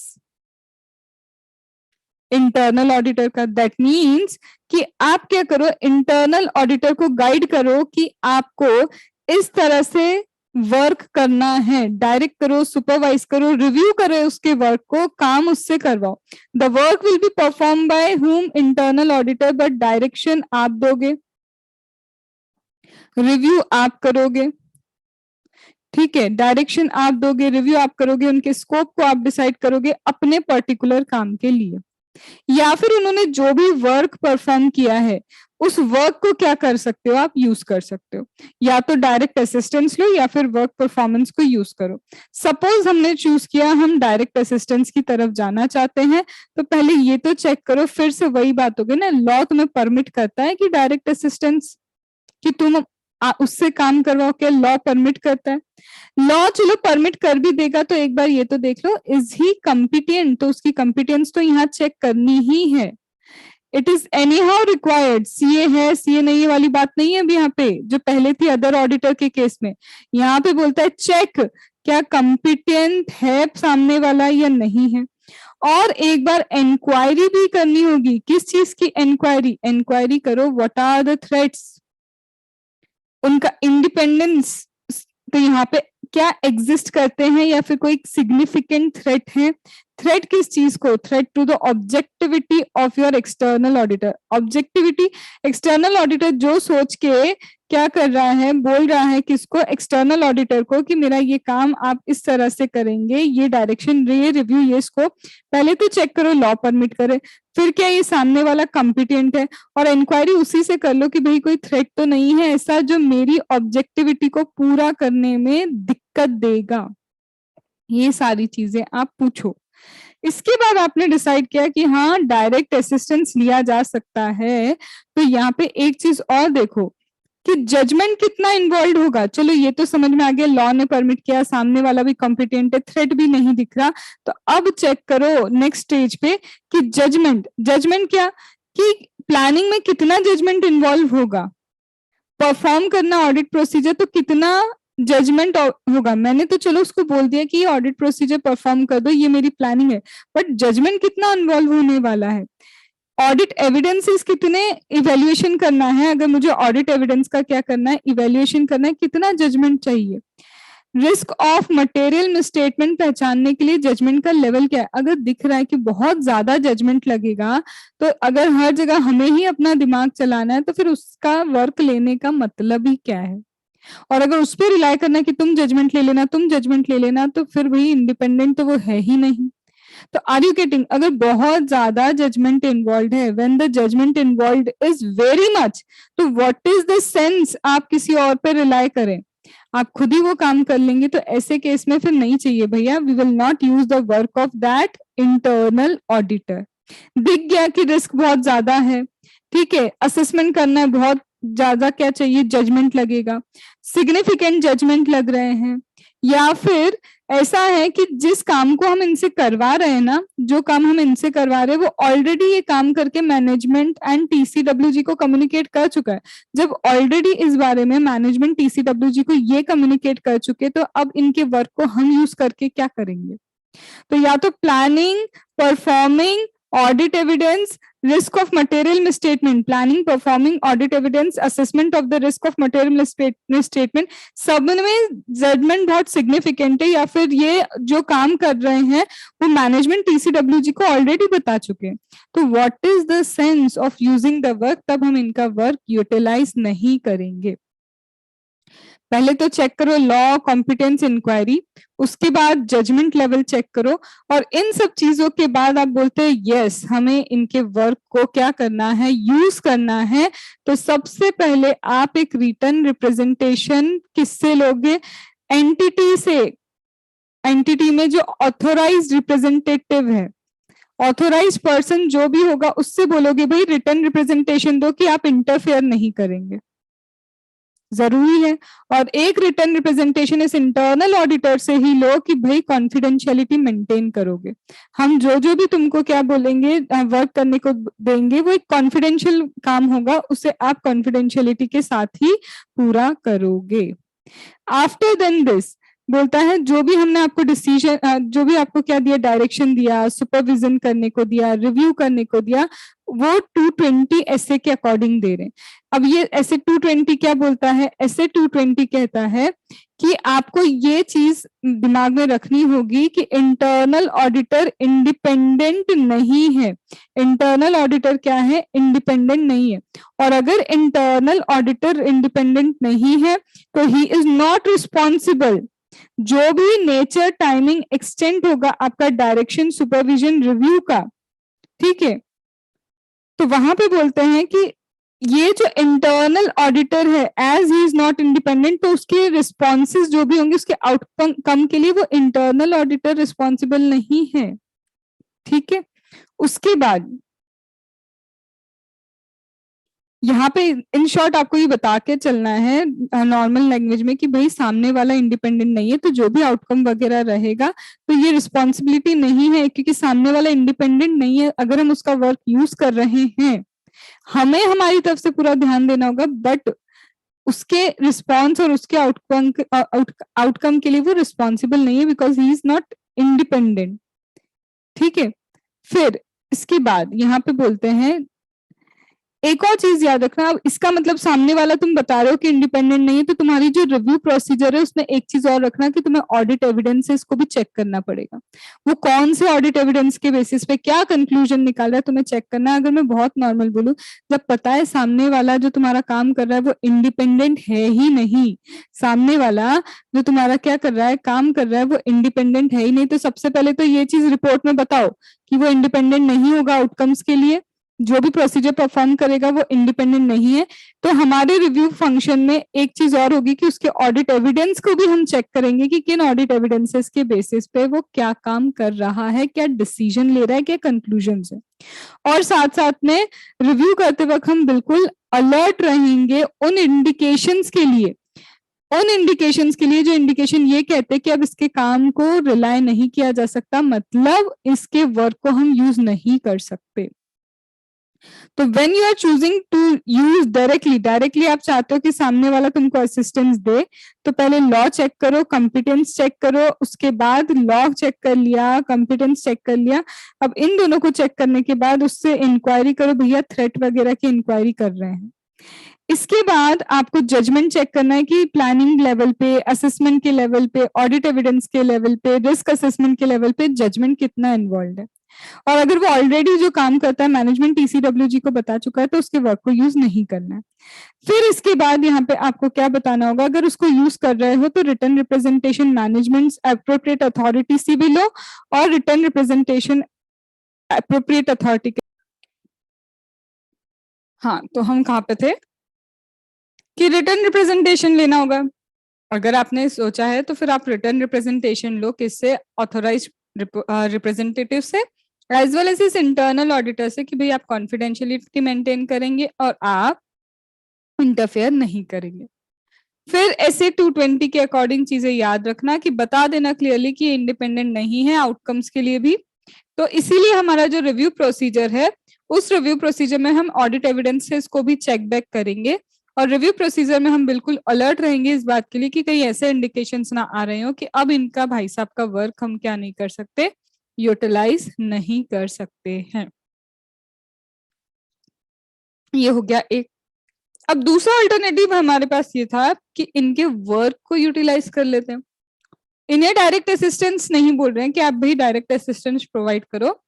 internal auditor का। दैट मीन्स कि आप क्या करो, इंटरनल ऑडिटर को गाइड करो कि आपको इस तरह से वर्क करना है, डायरेक्ट करो, सुपरवाइज करो, रिव्यू करो उसके वर्क को, काम उससे करवाओ। The work will be perform by whom, internal auditor, but direction आप दोगे, रिव्यू आप करोगे। ठीक है, डायरेक्शन आप दोगे, रिव्यू आप करोगे, उनके स्कोप को आप डिसाइड करोगे अपने पर्टिकुलर काम के लिए। या फिर उन्होंने जो भी वर्क परफॉर्म किया है उस वर्क को क्या कर सकते हो, आप यूज कर सकते हो। या तो डायरेक्ट असिस्टेंस लो या फिर वर्क परफॉर्मेंस को यूज करो। सपोज हमने चूज किया हम डायरेक्ट असिस्टेंस की तरफ जाना चाहते हैं, तो पहले ये तो चेक करो, फिर से वही बात हो गई ना, लॉ तुम्हें परमिट करता है कि डायरेक्ट असिस्टेंस कि तुम उससे काम करवाओ, क्या लॉ परमिट करता है। लॉ चलो परमिट कर भी देगा तो एक बार ये तो देख लो, इज ही कॉम्पिटेंट, तो उसकी कॉम्पिटेंस तो यहाँ चेक करनी ही है। It is any how required, CA है सीए नहीं है वाली बात नहीं है अभी यहाँ पे जो पहले थी अदर ऑडिटर के केस में। यहाँ पे बोलता है चेक क्या कॉम्पिटेंट है सामने वाला या नहीं है। और एक बार इंक्वायरी भी करनी होगी, किस चीज की इंक्वायरी, इंक्वायरी करो व्हाट आर द थ्रेट्स, उनका इंडिपेंडेंस, तो यहाँ पे क्या एग्जिस्ट करते हैं या फिर कोई सिग्निफिकेंट थ्रेट है। थ्रेट किस चीज को, threat to the objectivity of your external auditor. Objectivity, external auditor जो सोच के क्या कर रहा है, बोल रहा है किसको, एक्सटर्नल ऑडिटर को कि मेरा ये काम आप इस तरह से करेंगे, ये डायरेक्शन, ये रिव्यू, ये स्कोप। पहले तो चेक करो लॉ परमिट करे, फिर क्या ये सामने वाला कॉम्पिटेंट है, और इंक्वायरी उसी से कर लो कि भाई कोई थ्रेट तो नहीं है ऐसा जो मेरी ऑब्जेक्टिविटी को पूरा करने में दिक्कत देगा। ये सारी चीजें आप पूछो। इसके बाद आपने डिसाइड किया कि हाँ डायरेक्ट असिस्टेंस लिया जा सकता है, तो यहाँ पे एक चीज और देखो कि जजमेंट कितना इन्वॉल्व होगा। चलो ये तो समझ में आ गया, लॉ ने परमिट किया, सामने वाला भी कॉम्पिटेंट है, थ्रेट भी नहीं दिख रहा। तो अब चेक करो नेक्स्ट स्टेज पे कि जजमेंट, जजमेंट क्या कि प्लानिंग में कितना जजमेंट इन्वॉल्व होगा, परफॉर्म करना ऑडिट प्रोसीजर तो कितना जजमेंट होगा। मैंने तो चलो उसको बोल दिया कि ये ऑडिट प्रोसीजर परफॉर्म कर दो, ये मेरी प्लानिंग है, बट जजमेंट कितना इन्वॉल्व होने वाला है। ऑडिट एविडेंसेस कितने इवेल्युएशन करना है, अगर मुझे ऑडिट एविडेंस का क्या करना है, इवेल्युएशन करना है, कितना जजमेंट चाहिए। रिस्क ऑफ मटेरियल मिसस्टेटमेंट पहचानने के लिए जजमेंट का लेवल क्या है। अगर दिख रहा है कि बहुत ज्यादा जजमेंट लगेगा तो अगर हर जगह हमें ही अपना दिमाग चलाना है तो फिर उसका वर्क लेने का मतलब ही क्या है। और अगर उस पर रिलाई करना कि तुम जजमेंट ले लेना, तुम जजमेंट ले लेना, तो फिर भाई इंडिपेंडेंट तो वो है ही नहीं। तो आर यू गेटिंग, अगर बहुत ज्यादा जजमेंट इन्वॉल्व है, when the judgement involve is very much, तो व्हाट इज द सेंस आप किसी और पे रिलाई करें, आप खुद ही वो काम कर लेंगे। तो ऐसे केस में फिर नहीं चाहिए भैया, we will not use the work of that internal auditor. दिख गया कि रिस्क बहुत ज्यादा है, ठीक है, असेसमेंट करना है, बहुत ज्यादा क्या चाहिए, जजमेंट लगेगा, सिग्निफिकेंट जजमेंट लग रहे हैं, या फिर ऐसा है कि जिस काम को हम इनसे करवा रहे हैं ना, जो काम हम इनसे करवा रहे हैं वो ऑलरेडी ये काम करके मैनेजमेंट एंड टीसीडब्ल्यूजी को कम्युनिकेट कर चुका है। जब ऑलरेडी इस बारे में मैनेजमेंट टीसीडब्ल्यूजी को ये कम्युनिकेट कर चुके, तो अब इनके वर्क को हम यूज करके क्या करेंगे? तो या तो planning, performing, audit evidence, risk of material misstatement, planning, performing, audit evidence, assessment of the risk of material misstatement, सब में जजमेंट बहुत सिग्निफिकेंट है, या फिर ये जो काम कर रहे हैं वो मैनेजमेंट टीसीडब्ल्यूजी को ऑलरेडी बता चुके हैं। तो what is the sense of using the work, तब हम इनका वर्क यूटिलाइज नहीं करेंगे। पहले तो चेक करो लॉ, कॉम्पिटेंस, इंक्वायरी, उसके बाद जजमेंट लेवल चेक करो, और इन सब चीजों के बाद आप बोलते हैं यस हमें इनके वर्क को क्या करना है, यूज करना है। तो सबसे पहले आप एक रिटन रिप्रेजेंटेशन किससे लोगे? एंटिटी से। एंटिटी में जो ऑथोराइज्ड रिप्रेजेंटेटिव है, ऑथोराइज पर्सन जो भी होगा, उससे बोलोगे भाई रिटन रिप्रेजेंटेशन दो कि आप इंटरफेयर नहीं करेंगे, जरूरी है। और एक रिटर्न रिप्रेजेंटेशन इस इंटरनल ऑडिटर से ही लो कि भाई कॉन्फिडेंशियलिटी मेंटेन करोगे। हम जो जो भी तुमको क्या बोलेंगे, वर्क करने को देंगे, वो एक कॉन्फिडेंशियल काम होगा, उसे आप कॉन्फिडेंशियलिटी के साथ ही पूरा करोगे। आफ्टर देन दिस बोलता है जो भी हमने आपको डिसीजन, जो भी आपको क्या दिया, डायरेक्शन दिया, सुपरविजन करने को दिया, रिव्यू करने को दिया, वो 220 ऐसे के अकॉर्डिंग दे रहे हैं। अब ये ऐसे 220 क्या बोलता है? ऐसे 220 कहता है कि आपको ये चीज दिमाग में रखनी होगी कि इंटरनल ऑडिटर इंडिपेंडेंट नहीं है। इंटरनल ऑडिटर क्या है? इंडिपेंडेंट नहीं है। और अगर इंटरनल ऑडिटर इंडिपेंडेंट नहीं है तो ही इज नॉट रिस्पॉन्सिबल। जो भी नेचर, टाइमिंग, एक्सटेंट होगा आपका डायरेक्शन, सुपरविजन, रिव्यू का, ठीक है, तो वहां पे बोलते हैं कि ये जो इंटरनल ऑडिटर है, as he is not independent, तो उसके रिस्पॉन्सेज जो भी होंगे उसके आउटकम के लिए वो इंटरनल ऑडिटर रिस्पॉन्सिबल नहीं है। ठीक है, उसके बाद यहाँ पे इन शॉर्ट आपको ये बता के चलना है नॉर्मल लैंग्वेज में कि भाई सामने वाला इंडिपेंडेंट नहीं है, तो जो भी आउटकम वगैरह रहेगा तो ये रिस्पॉन्सिबिलिटी नहीं है, क्योंकि सामने वाला इंडिपेंडेंट नहीं है। अगर हम उसका वर्क यूज कर रहे हैं, हमें हमारी तरफ से पूरा ध्यान देना होगा, बट उसके रिस्पॉन्स और उसके आउटकम के लिए वो रिस्पॉन्सिबल नहीं है, because he is not independent. ठीक है, फिर इसके बाद यहाँ पे बोलते हैं एक और चीज याद रखना। अब इसका मतलब सामने वाला तुम बता रहे हो कि इंडिपेंडेंट नहीं है, तो तुम्हारी जो रिव्यू प्रोसीजर है उसमें एक चीज और रखना कि तुम्हें ऑडिट एविडेंसेस को भी चेक करना पड़ेगा। वो कौन से ऑडिट एविडेंस के बेसिस पे क्या कंक्लूजन निकाल रहा है तुम्हें चेक करना है। अगर मैं बहुत नॉर्मल बोलूं, जब पता है सामने वाला जो तुम्हारा काम कर रहा है वो इंडिपेंडेंट है ही नहीं, सामने वाला जो तुम्हारा क्या कर रहा है, काम कर रहा है, वो इंडिपेंडेंट है ही नहीं, तो सबसे पहले तो ये चीज रिपोर्ट में बताओ कि वो इंडिपेंडेंट नहीं होगा आउटकम्स के लिए, जो भी प्रोसीजर परफॉर्म करेगा वो इंडिपेंडेंट नहीं है। तो हमारे रिव्यू फंक्शन में एक चीज और होगी कि उसके ऑडिट एविडेंस को भी हम चेक करेंगे कि किन ऑडिट एविडेंसेस के बेसिस पे वो क्या काम कर रहा है, क्या डिसीजन ले रहा है, क्या कंक्लूजन है। और साथ साथ में रिव्यू करते वक्त हम बिल्कुल अलर्ट रहेंगे उन इंडिकेशंस के लिए, जो इंडिकेशन ये कहते हैं कि अब इसके काम को रिलाय नहीं किया जा सकता, मतलब इसके वर्क को हम यूज नहीं कर सकते। तो when you are choosing to use directly आप चाहते हो कि सामने वाला तुमको असिस्टेंस दे, तो पहले लॉ चेक करो, कॉम्पिटेंस चेक करो, उसके बाद लॉ चेक कर लिया, कॉम्पिटेंस चेक कर लिया। अब इन दोनों को चेक करने के बाद उससे इंक्वायरी करो, भैया थ्रेट वगैरह की इंक्वायरी कर रहे हैं। इसके बाद आपको जजमेंट चेक करना है कि प्लानिंग लेवल पे, असेसमेंट के लेवल पे, ऑडिट एविडेंस के लेवल पे, रिस्क असेसमेंट के लेवल पे जजमेंट कितना इन्वॉल्व है। और अगर वो ऑलरेडी जो काम करता है मैनेजमेंट टीसीडब्ल्यूजी को बता चुका है तो उसके वर्क को यूज नहीं करना है। फिर इसके बाद यहाँ पे आपको क्या बताना होगा, अगर उसको यूज कर रहे हो तो written representation management appropriate authority से भी लो, और रिटर्न रिप्रेजेंटेशन एप्रोप्रिएट अथॉरिटी के। हाँ, तो हम कहाँ पे थे कि रिटर्न रिप्रेजेंटेशन लेना होगा। अगर आपने सोचा है तो फिर आप रिटर्न रिप्रेजेंटेशन लो, किससे? ऑथोराइज रिप्रेजेंटेटिव से, एज वेल एज इस इंटरनल ऑडिटर से कि भाई आप कॉन्फिडेंशियलिटी मेंटेन करेंगे और आप इंटरफेयर नहीं करेंगे। फिर ऐसे 220 के अकॉर्डिंग चीजें याद रखना कि बता देना क्लियरली कि इंडिपेंडेंट नहीं है आउटकम्स के लिए भी। तो इसीलिए हमारा जो रिव्यू प्रोसीजर है, उस रिव्यू प्रोसीजर में हम ऑडिट एविडेंसेस को भी चेक बैक करेंगे और रिव्यू प्रोसीजर में हम बिल्कुल अलर्ट रहेंगे इस बात के लिए कि कहीं ऐसे इंडिकेशंस ना आ रहे हो कि अब इनका भाई साहब का वर्क हम क्या नहीं कर सकते, यूटिलाइज नहीं कर सकते हैं। ये हो गया एक। अब दूसरा अल्टरनेटिव हमारे पास ये था कि इनके वर्क को यूटिलाइज कर लेते हैं। इन्हें डायरेक्ट असिस्टेंस नहीं बोल रहे हैं कि आप भाई डायरेक्ट असिस्टेंस प्रोवाइड करो,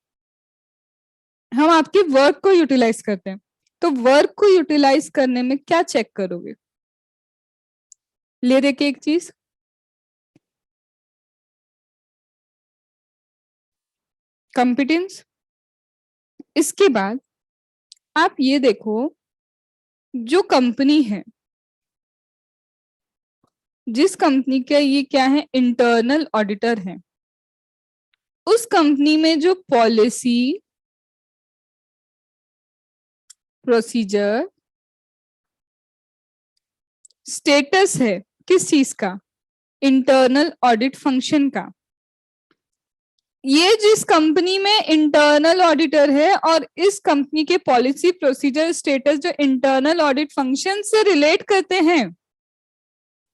हम आपके वर्क को यूटिलाइज करते हैं। तो वर्क को यूटिलाइज करने में क्या चेक करोगे? ले देखे एक चीज, कॉम्पिटेंस। इसके बाद आप ये देखो, जो कंपनी है, जिस कंपनी का ये क्या है, इंटरनल ऑडिटर है, उस कंपनी में जो पॉलिसी, प्रोसीजर, स्टेटस है किस चीज का, इंटरनल ऑडिट फंक्शन का। ये जिस कंपनी में इंटरनल ऑडिटर है और इस कंपनी के पॉलिसी, प्रोसीजर, स्टेटस जो इंटरनल ऑडिट फंक्शन से रिलेट करते हैं,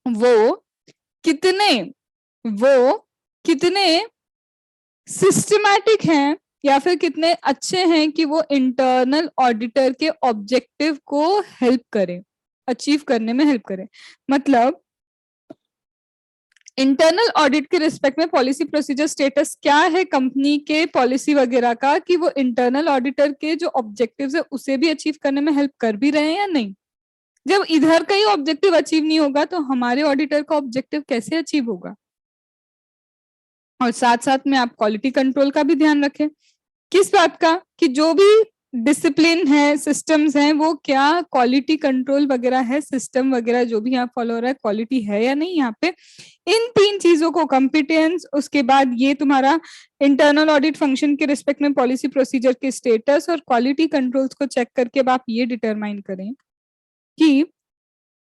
वो कितने सिस्टमैटिक हैं या फिर कितने अच्छे हैं कि वो इंटरनल ऑडिटर के ऑब्जेक्टिव को हेल्प करें, अचीव करने में हेल्प करें। मतलब इंटरनल ऑडिट के रिस्पेक्ट में पॉलिसी, प्रोसीजर, स्टेटस क्या है कंपनी के पॉलिसी वगैरह का, कि वो इंटरनल ऑडिटर के जो ऑब्जेक्टिव्स है उसे भी अचीव करने में हेल्प कर भी रहे हैं या नहीं। जब इधर का ही ऑब्जेक्टिव अचीव नहीं होगा तो हमारे ऑडिटर का ऑब्जेक्टिव कैसे अचीव होगा। और साथ साथ में आप क्वालिटी कंट्रोल का भी ध्यान रखें। किस बात का, कि जो भी डिसिप्लिन है, सिस्टम्स हैं, वो क्या क्वालिटी कंट्रोल वगैरह है, सिस्टम वगैरह जो भी यहाँ फॉलो हो रहा है, क्वालिटी है या नहीं यहाँ पे। इन तीन चीजों को, कॉम्पिटेंस, उसके बाद ये तुम्हारा इंटरनल ऑडिट फंक्शन के रिस्पेक्ट में पॉलिसी, प्रोसीजर के स्टेटस और क्वालिटी कंट्रोल्स को चेक करके अब आप ये डिटरमाइन करें कि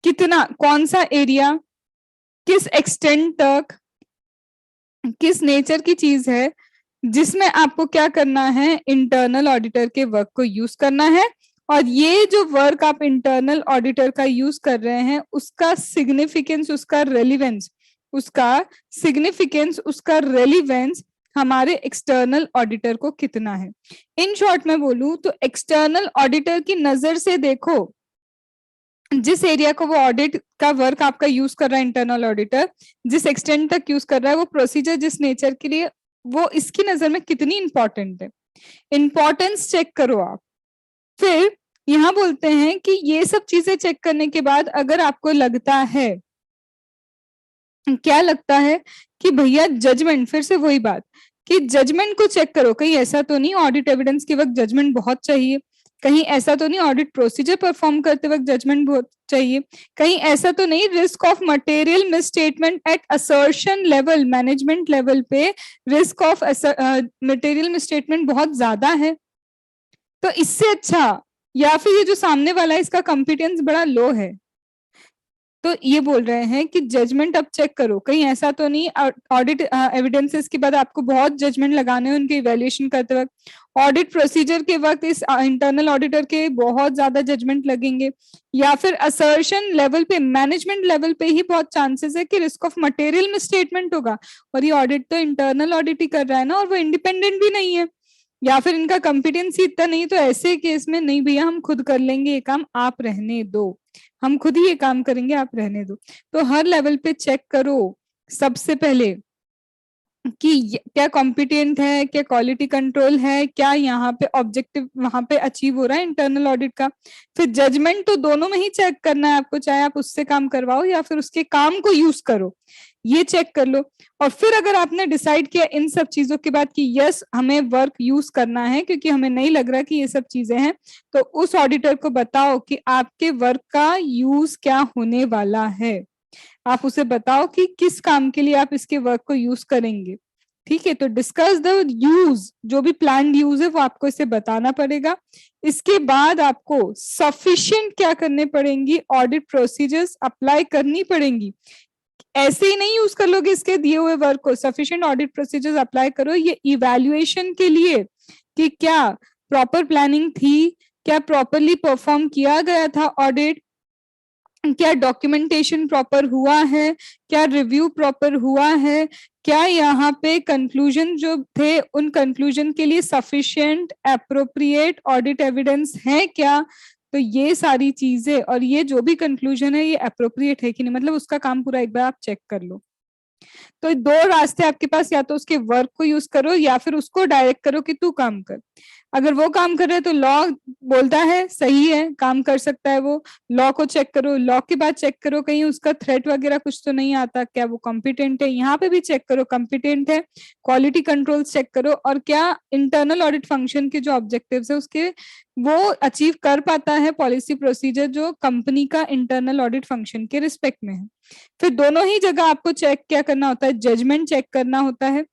कितना, कौन सा एरिया, किस एक्सटेंट तक, किस नेचर की चीज है जिसमें आपको क्या करना है, इंटरनल ऑडिटर के वर्क को यूज करना है। और ये जो वर्क आप इंटरनल ऑडिटर का यूज कर रहे हैं उसका सिग्निफिकेंस, उसका रेलिवेंस हमारे एक्सटर्नल ऑडिटर को कितना है। इन शॉर्ट में बोलूं तो एक्सटर्नल ऑडिटर की नजर से देखो, जिस एरिया को वो ऑडिट का वर्क आपका यूज कर रहा है इंटरनल ऑडिटर, जिस एक्सटेंट तक यूज कर रहा है, वो प्रोसीजर जिस नेचर के लिए, वो इसकी नजर में कितनी इंपॉर्टेंट है, इंपॉर्टेंस चेक करो आप। फिर यहां बोलते हैं कि ये सब चीजें चेक करने के बाद अगर आपको लगता है, क्या लगता है कि भैया जजमेंट, फिर से वही बात कि जजमेंट को चेक करो, कहीं ऐसा तो नहीं ऑडिट एविडेंस के वक्त जजमेंट बहुत चाहिए, कहीं ऐसा तो नहीं ऑडिट प्रोसीजर परफॉर्म करते वक्त जजमेंट बहुत चाहिए, कहीं ऐसा तो नहीं risk of material misstatement at assertion level, management level पे रिस्क ऑफ मटेरियल मिसस्टेटमेंट बहुत ज्यादा है। तो इससे अच्छा, या फिर ये जो सामने वाला है इसका कॉम्पिटेंस बड़ा लो है, तो ये बोल रहे हैं कि जजमेंट अब चेक करो, कहीं ऐसा तो नहीं ऑडिट एविडेंसेस के बाद आपको बहुत जजमेंट लगाने हैं उनके इवैल्यूएशन करते वक्त, ऑडिट प्रोसीजर के वक्त इस इंटरनल ऑडिटर के बहुत ज्यादा जजमेंट लगेंगे, या फिर असर्शन लेवल पे, मैनेजमेंट लेवल पे ही बहुत चांसेस है कि रिस्क ऑफ मटेरियल में स्टेटमेंट होगा, और ये ऑडिट तो इंटरनल ऑडिट ही कर रहा है ना, और वो इंडिपेंडेंट भी नहीं है, या फिर इनका कॉम्पिटेंसी इतना नहीं, तो ऐसे केस में नहीं भैया हम खुद कर लेंगे ये काम, आप रहने दो, हम खुद ही ये काम करेंगे, आप रहने दो। तो हर लेवल पे चेक करो सबसे पहले कि क्या कॉम्पिटेंट है, क्या क्वालिटी कंट्रोल है, क्या यहाँ पे ऑब्जेक्टिव वहां पे अचीव हो रहा है इंटरनल ऑडिट का। फिर जजमेंट तो दोनों में ही चेक करना है आपको, चाहे आप उससे काम करवाओ या फिर उसके काम को यूज करो, ये चेक कर लो। और फिर अगर आपने डिसाइड किया इन सब चीजों के बाद कि यस हमें वर्क यूज करना है क्योंकि हमें नहीं लग रहा कि ये सब चीजें हैं, तो उस ऑडिटर को बताओ कि आपके वर्क का यूज क्या होने वाला है, आप उसे बताओ कि किस काम के लिए आप इसके वर्क को यूज करेंगे। ठीक है, तो डिस्कस द यूज, जो भी प्लान यूज है वो आपको इसे बताना पड़ेगा। इसके बाद आपको सफिशिएंट क्या करने पड़ेंगी, ऑडिट प्रोसीजर्स अप्लाई करनी पड़ेंगी। ऐसे ही नहीं यूज कर लोगे इसके दिए हुए वर्क को, सफिशिएंट ऑडिट प्रोसीजर्स अप्लाई करो ये इवैल्यूएशन के लिए कि क्या प्रॉपर प्लानिंग थी, क्या प्रॉपरली परफॉर्म किया गया था ऑडिट, क्या डॉक्यूमेंटेशन प्रॉपर हुआ है, क्या रिव्यू प्रॉपर हुआ है, क्या यहाँ पे कंक्लूजन जो थे उन कंक्लूजन के लिए सफिशिएंट एप्रोप्रिएट ऑडिट एविडेंस है क्या। तो ये सारी चीजें और ये जो भी कंक्लूजन है ये एप्रोप्रिएट है कि नहीं, मतलब उसका काम पूरा एक बार आप चेक कर लो। तो दो रास्ते आपके पास, या तो उसके वर्क को यूज करो या फिर उसको डायरेक्ट करो कि तू काम कर। अगर वो काम कर रहा है तो लॉ बोलता है सही है, काम कर सकता है वो, लॉ को चेक करो। लॉ के बाद चेक करो कहीं उसका थ्रेट वगैरह कुछ तो नहीं आता, क्या वो कॉम्पिटेंट है, यहाँ पे भी चेक करो कॉम्पिटेंट है। क्वालिटी कंट्रोल चेक करो और क्या इंटरनल ऑडिट फंक्शन के जो ऑब्जेक्टिव्स है उसके वो अचीव कर पाता है पॉलिसी प्रोसीजर जो कंपनी का इंटरनल ऑडिट फंक्शन के रिस्पेक्ट में है। फिर दोनों ही जगह आपको चेक क्या करना होता है, जजमेंट चेक करना होता है।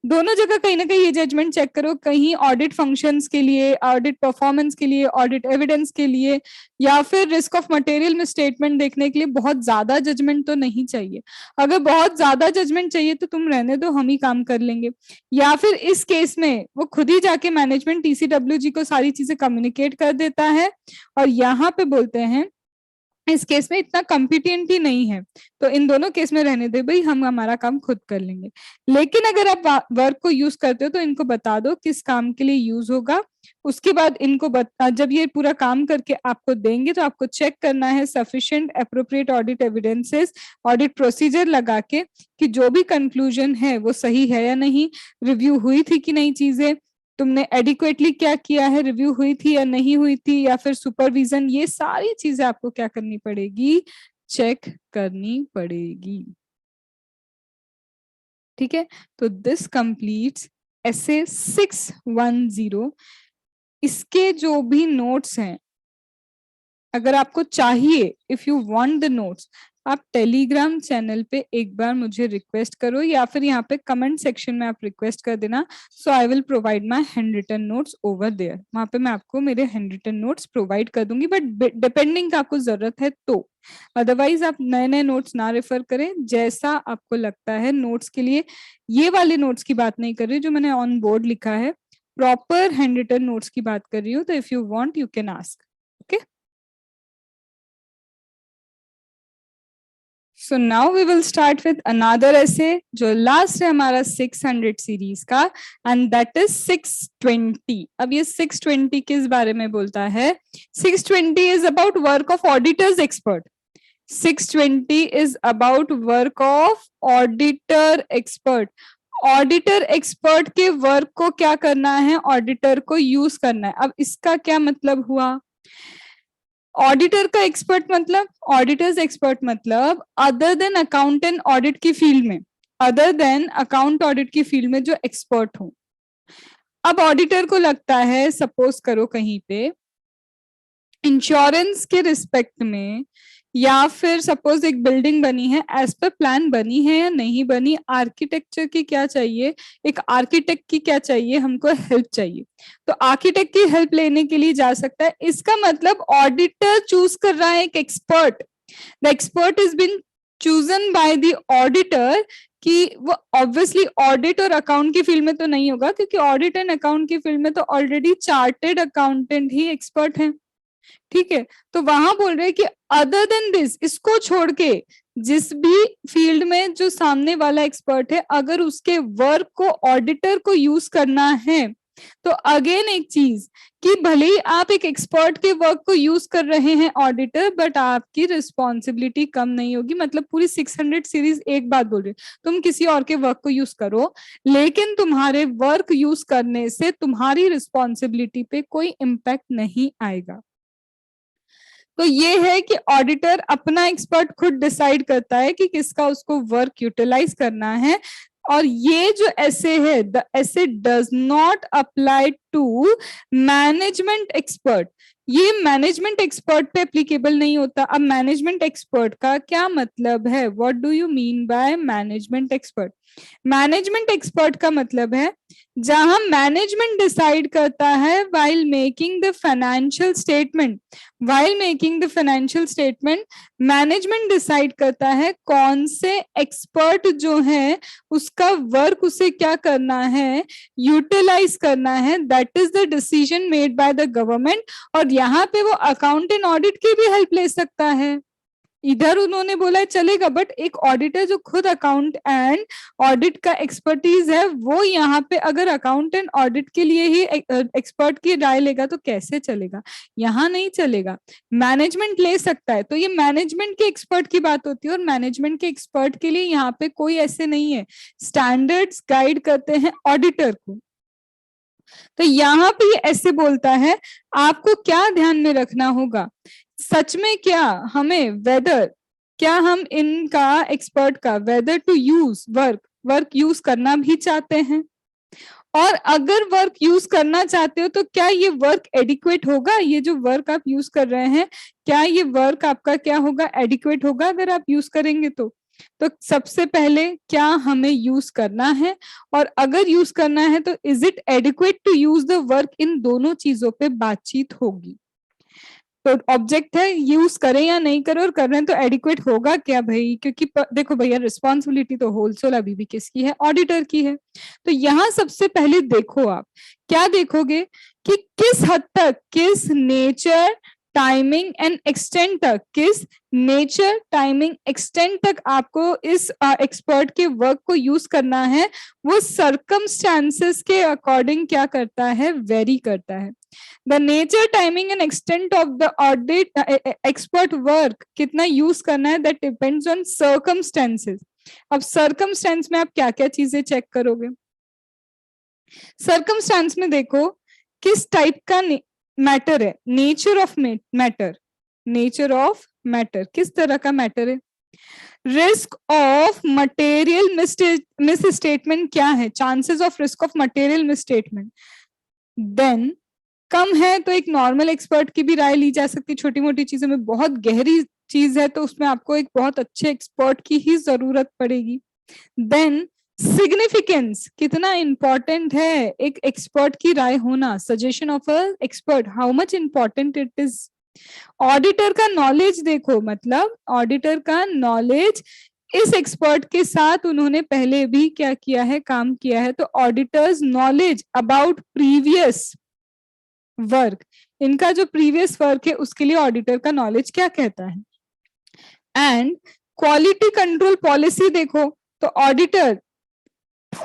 दोनों जगह कहीं ना कहीं ये जजमेंट चेक करो, कहीं ऑडिट फंक्शंस के लिए, ऑडिट परफॉर्मेंस के लिए, ऑडिट एविडेंस के लिए, या फिर रिस्क ऑफ मटेरियल में स्टेटमेंट देखने के लिए बहुत ज्यादा जजमेंट तो नहीं चाहिए। अगर बहुत ज्यादा जजमेंट चाहिए तो तुम रहने दो, हम ही काम कर लेंगे। या फिर इस केस में वो खुद ही जाके मैनेजमेंट TCWG को सारी चीजें कम्युनिकेट कर देता है और यहाँ पे बोलते हैं इस केस में इतना कॉम्पिटेंट ही नहीं है, तो इन दोनों केस में रहने दे भाई, हम हमारा काम खुद कर लेंगे। लेकिन अगर आप वर्क को यूज करते हो तो इनको बता दो किस काम के लिए यूज होगा। उसके बाद इनको जब ये पूरा काम करके आपको देंगे तो आपको चेक करना है sufficient appropriate audit evidences, audit procedure लगा के कि जो भी कंक्लूजन है वो सही है या नहीं, रिव्यू हुई थी कि नहीं चीजें, तुमने एडिक्वेटली क्या किया है, रिव्यू हुई थी या नहीं हुई थी, या फिर सुपरविजन, ये सारी चीजें आपको क्या करनी पड़ेगी, चेक करनी पड़ेगी। ठीक है, तो दिस कंप्लीट्स essay 610। इसके जो भी नोट्स हैं, अगर आपको चाहिए, if you want the notes, आप टेलीग्राम चैनल पे एक बार मुझे रिक्वेस्ट करो या फिर यहाँ पे कमेंट सेक्शन में आप रिक्वेस्ट कर देना। So I will provide my handwritten notes over there, वहां पे मैं आपको मेरे हैंड रिटन नोट्स प्रोवाइड कर दूंगी, बट डिपेंडिंग आपको जरूरत है तो। अदरवाइज आप नए नए नोट्स ना रेफर करें, जैसा आपको लगता है नोट्स के लिए। ये वाले नोट्स की बात नहीं कर रही जो मैंने ऑन बोर्ड लिखा है, प्रॉपर हैंड रिटन नोट्स की बात कर रही हूँ। तो if you want you can ask. Okay, so now we will start with another ISA जो लास्ट है हमारा 600 सीरीज का, एंड दैट इज 620। अब ये 620 किस बारे में बोलता है, 620 is about work of auditors expert. 620 is about work of auditor expert. Auditor expert के वर्क को क्या करना है, ऑडिटर को यूज करना है। अब इसका क्या मतलब हुआ, ऑडिटर का एक्सपर्ट मतलब, ऑडिटर्स एक्सपर्ट मतलब other than account and audit की फील्ड में, अदर देन अकाउंट ऑडिट की फील्ड में जो एक्सपर्ट हो। अब ऑडिटर को लगता है, सपोज करो कहीं पे इंश्योरेंस के रिस्पेक्ट में, या फिर सपोज एक बिल्डिंग बनी है, एज पर प्लान बनी है या नहीं बनी, आर्किटेक्चर की क्या चाहिए, एक आर्किटेक्ट की क्या चाहिए, हमको हेल्प चाहिए, तो आर्किटेक्ट की हेल्प लेने के लिए जा सकता है। इसका मतलब ऑडिटर चूज कर रहा है एक expert, the expert is been chosen by the auditor, कि वो ऑब्वियसली ऑडिट और अकाउंट की फील्ड में तो नहीं होगा, क्योंकि ऑडिट एंड अकाउंट की फील्ड में तो ऑलरेडी चार्टेड अकाउंटेंट ही एक्सपर्ट है। ठीक है, तो वहां बोल रहे हैं कि अदर देन दिस, इसको छोड़ के जिस भी फील्ड में जो सामने वाला एक्सपर्ट है, अगर उसके वर्क को ऑडिटर को यूज करना है, तो अगेन एक चीज कि भले ही आप एक एक्सपर्ट के वर्क को यूज कर रहे हैं ऑडिटर, बट आपकी रिस्पॉन्सिबिलिटी कम नहीं होगी। मतलब पूरी 600 सीरीज एक बात बोल रही है, तुम किसी और के वर्क को यूज करो, लेकिन तुम्हारे वर्क यूज करने से तुम्हारी रिस्पॉन्सिबिलिटी पे कोई इम्पैक्ट नहीं आएगा। तो ये है कि ऑडिटर अपना एक्सपर्ट खुद डिसाइड करता है कि किसका उसको वर्क यूटिलाइज करना है। और ये जो ऐसे है, the ISA does not apply to management expert, ये मैनेजमेंट एक्सपर्ट पे एप्लीकेबल नहीं होता। अब मैनेजमेंट एक्सपर्ट का क्या मतलब है? What do you mean by management expert? Management expert का मतलब है जहां मैनेजमेंट डिसाइड करता है while making the financial statement, management decide करता है कौन से एक्सपर्ट जो है उसका वर्क उसे क्या करना है, यूटिलाइज करना है। That is the decision made by the government. और यहाँ पे वो अकाउंट एंड ऑडिट की भी हेल्प ले सकता है। इधर उन्होंने बोला है चलेगा, बट एक ऑडिटर जो खुद अकाउंट एंड ऑडिट का एक्सपर्टीज है, वो यहाँ पे अगर अकाउंट एंड ऑडिट के लिए ही एक्सपर्ट की राय लेगा तो कैसे चलेगा? यहाँ नहीं चलेगा। मैनेजमेंट ले सकता है, तो ये मैनेजमेंट के एक्सपर्ट की बात होती है। और मैनेजमेंट के एक्सपर्ट के लिए यहाँ पे कोई ऐसे नहीं है, स्टैंडर्ड्स गाइड करते हैं ऑडिटर को। तो यहाँ पे ये ऐसे बोलता है, आपको क्या ध्यान में रखना होगा, सच में क्या हमें वेदर, क्या हम इनका एक्सपर्ट का whether to use work use करना भी चाहते हैं, और अगर वर्क यूज करना चाहते हो तो क्या ये वर्क एडिक्वेट होगा, ये जो वर्क आप यूज कर रहे हैं क्या ये वर्क आपका क्या होगा, एडिक्वेट होगा अगर आप यूज करेंगे तो सबसे पहले क्या हमें यूज करना है, और अगर यूज करना है तो is it adequate to use the work, इन दोनों चीजों पे बातचीत होगी। तो ऑब्जेक्ट है यूज करें या नहीं करें, और कर रहे हैं तो एडिक्वेट होगा क्या भाई, क्योंकि देखो भैया रिस्पॉन्सिबिलिटी तो होलसेल अभी भी किसकी है, ऑडिटर की है। तो यहाँ सबसे पहले देखो आप क्या देखोगे कि किस हद तक, किस नेचर टाइमिंग एंड एक्सटेंट तक, किस नेचर टाइमिंग एक्सटेंट तक आपको इस एक्सपर्ट के वर्क को यूज करना है, वो सर्कमस्टांसेस के अकॉर्डिंग क्या करता है, वेरी करता है। The nature, timing and extent of the audit expert work कितना यूज करना है, that depends on circumstances। अब circumstance में आप क्या क्या चीजें चेक करोगे? circumstance में देखो किस टाइप का मैटर है, nature of matter, nature of matter किस तरह का मैटर है, risk of material misstatement क्या है, chances of risk of material misstatement. Then कम है तो एक नॉर्मल एक्सपर्ट की भी राय ली जा सकती है, छोटी मोटी चीजों में। बहुत गहरी चीज है तो उसमें आपको एक बहुत अच्छे एक्सपर्ट की ही जरूरत पड़ेगी। देन सिग्निफिकेंस, कितना इंपॉर्टेंट है एक एक्सपर्ट की राय होना, suggestion of a expert, how much important it is. Auditor का नॉलेज देखो, मतलब ऑडिटर का नॉलेज इस एक्सपर्ट के साथ उन्होंने पहले भी क्या किया है, काम किया है। तो auditors knowledge about previous work, इनका जो प्रीवियस वर्क है उसके लिए ऑडिटर का नॉलेज क्या कहता है। एंड क्वालिटी कंट्रोल पॉलिसी देखो, तो ऑडिटर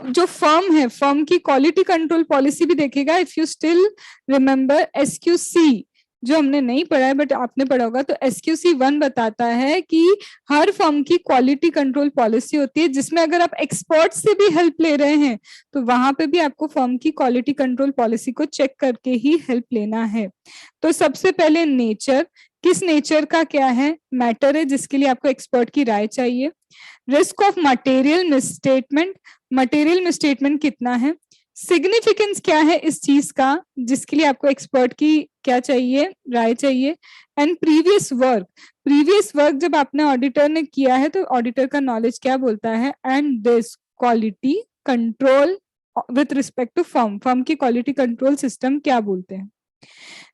जो फर्म है, फर्म की क्वालिटी कंट्रोल पॉलिसी भी देखेगा। If you still remember SQC, जो हमने नहीं पढ़ा है बट आपने पढ़ा होगा, तो SQC 1 बताता है कि हर फर्म की क्वालिटी कंट्रोल पॉलिसी होती है, जिसमें अगर आप एक्सपर्ट से भी हेल्प ले रहे हैं तो वहां पे भी आपको फर्म की क्वालिटी कंट्रोल पॉलिसी को चेक करके ही हेल्प लेना है। तो सबसे पहले नेचर, किस नेचर का क्या है मैटर है जिसके लिए आपको एक्सपर्ट की राय चाहिए। Risk of material misstatement, material misstatement कितना है। सिग्निफिकेंस क्या है इस चीज का जिसके लिए आपको एक्सपर्ट की क्या चाहिए, राय चाहिए। एंड प्रीवियस वर्क जब आपने ऑडिटर ने किया है तो ऑडिटर का नॉलेज क्या बोलता है। And this quality control with respect to firm की क्वालिटी कंट्रोल सिस्टम क्या बोलते हैं,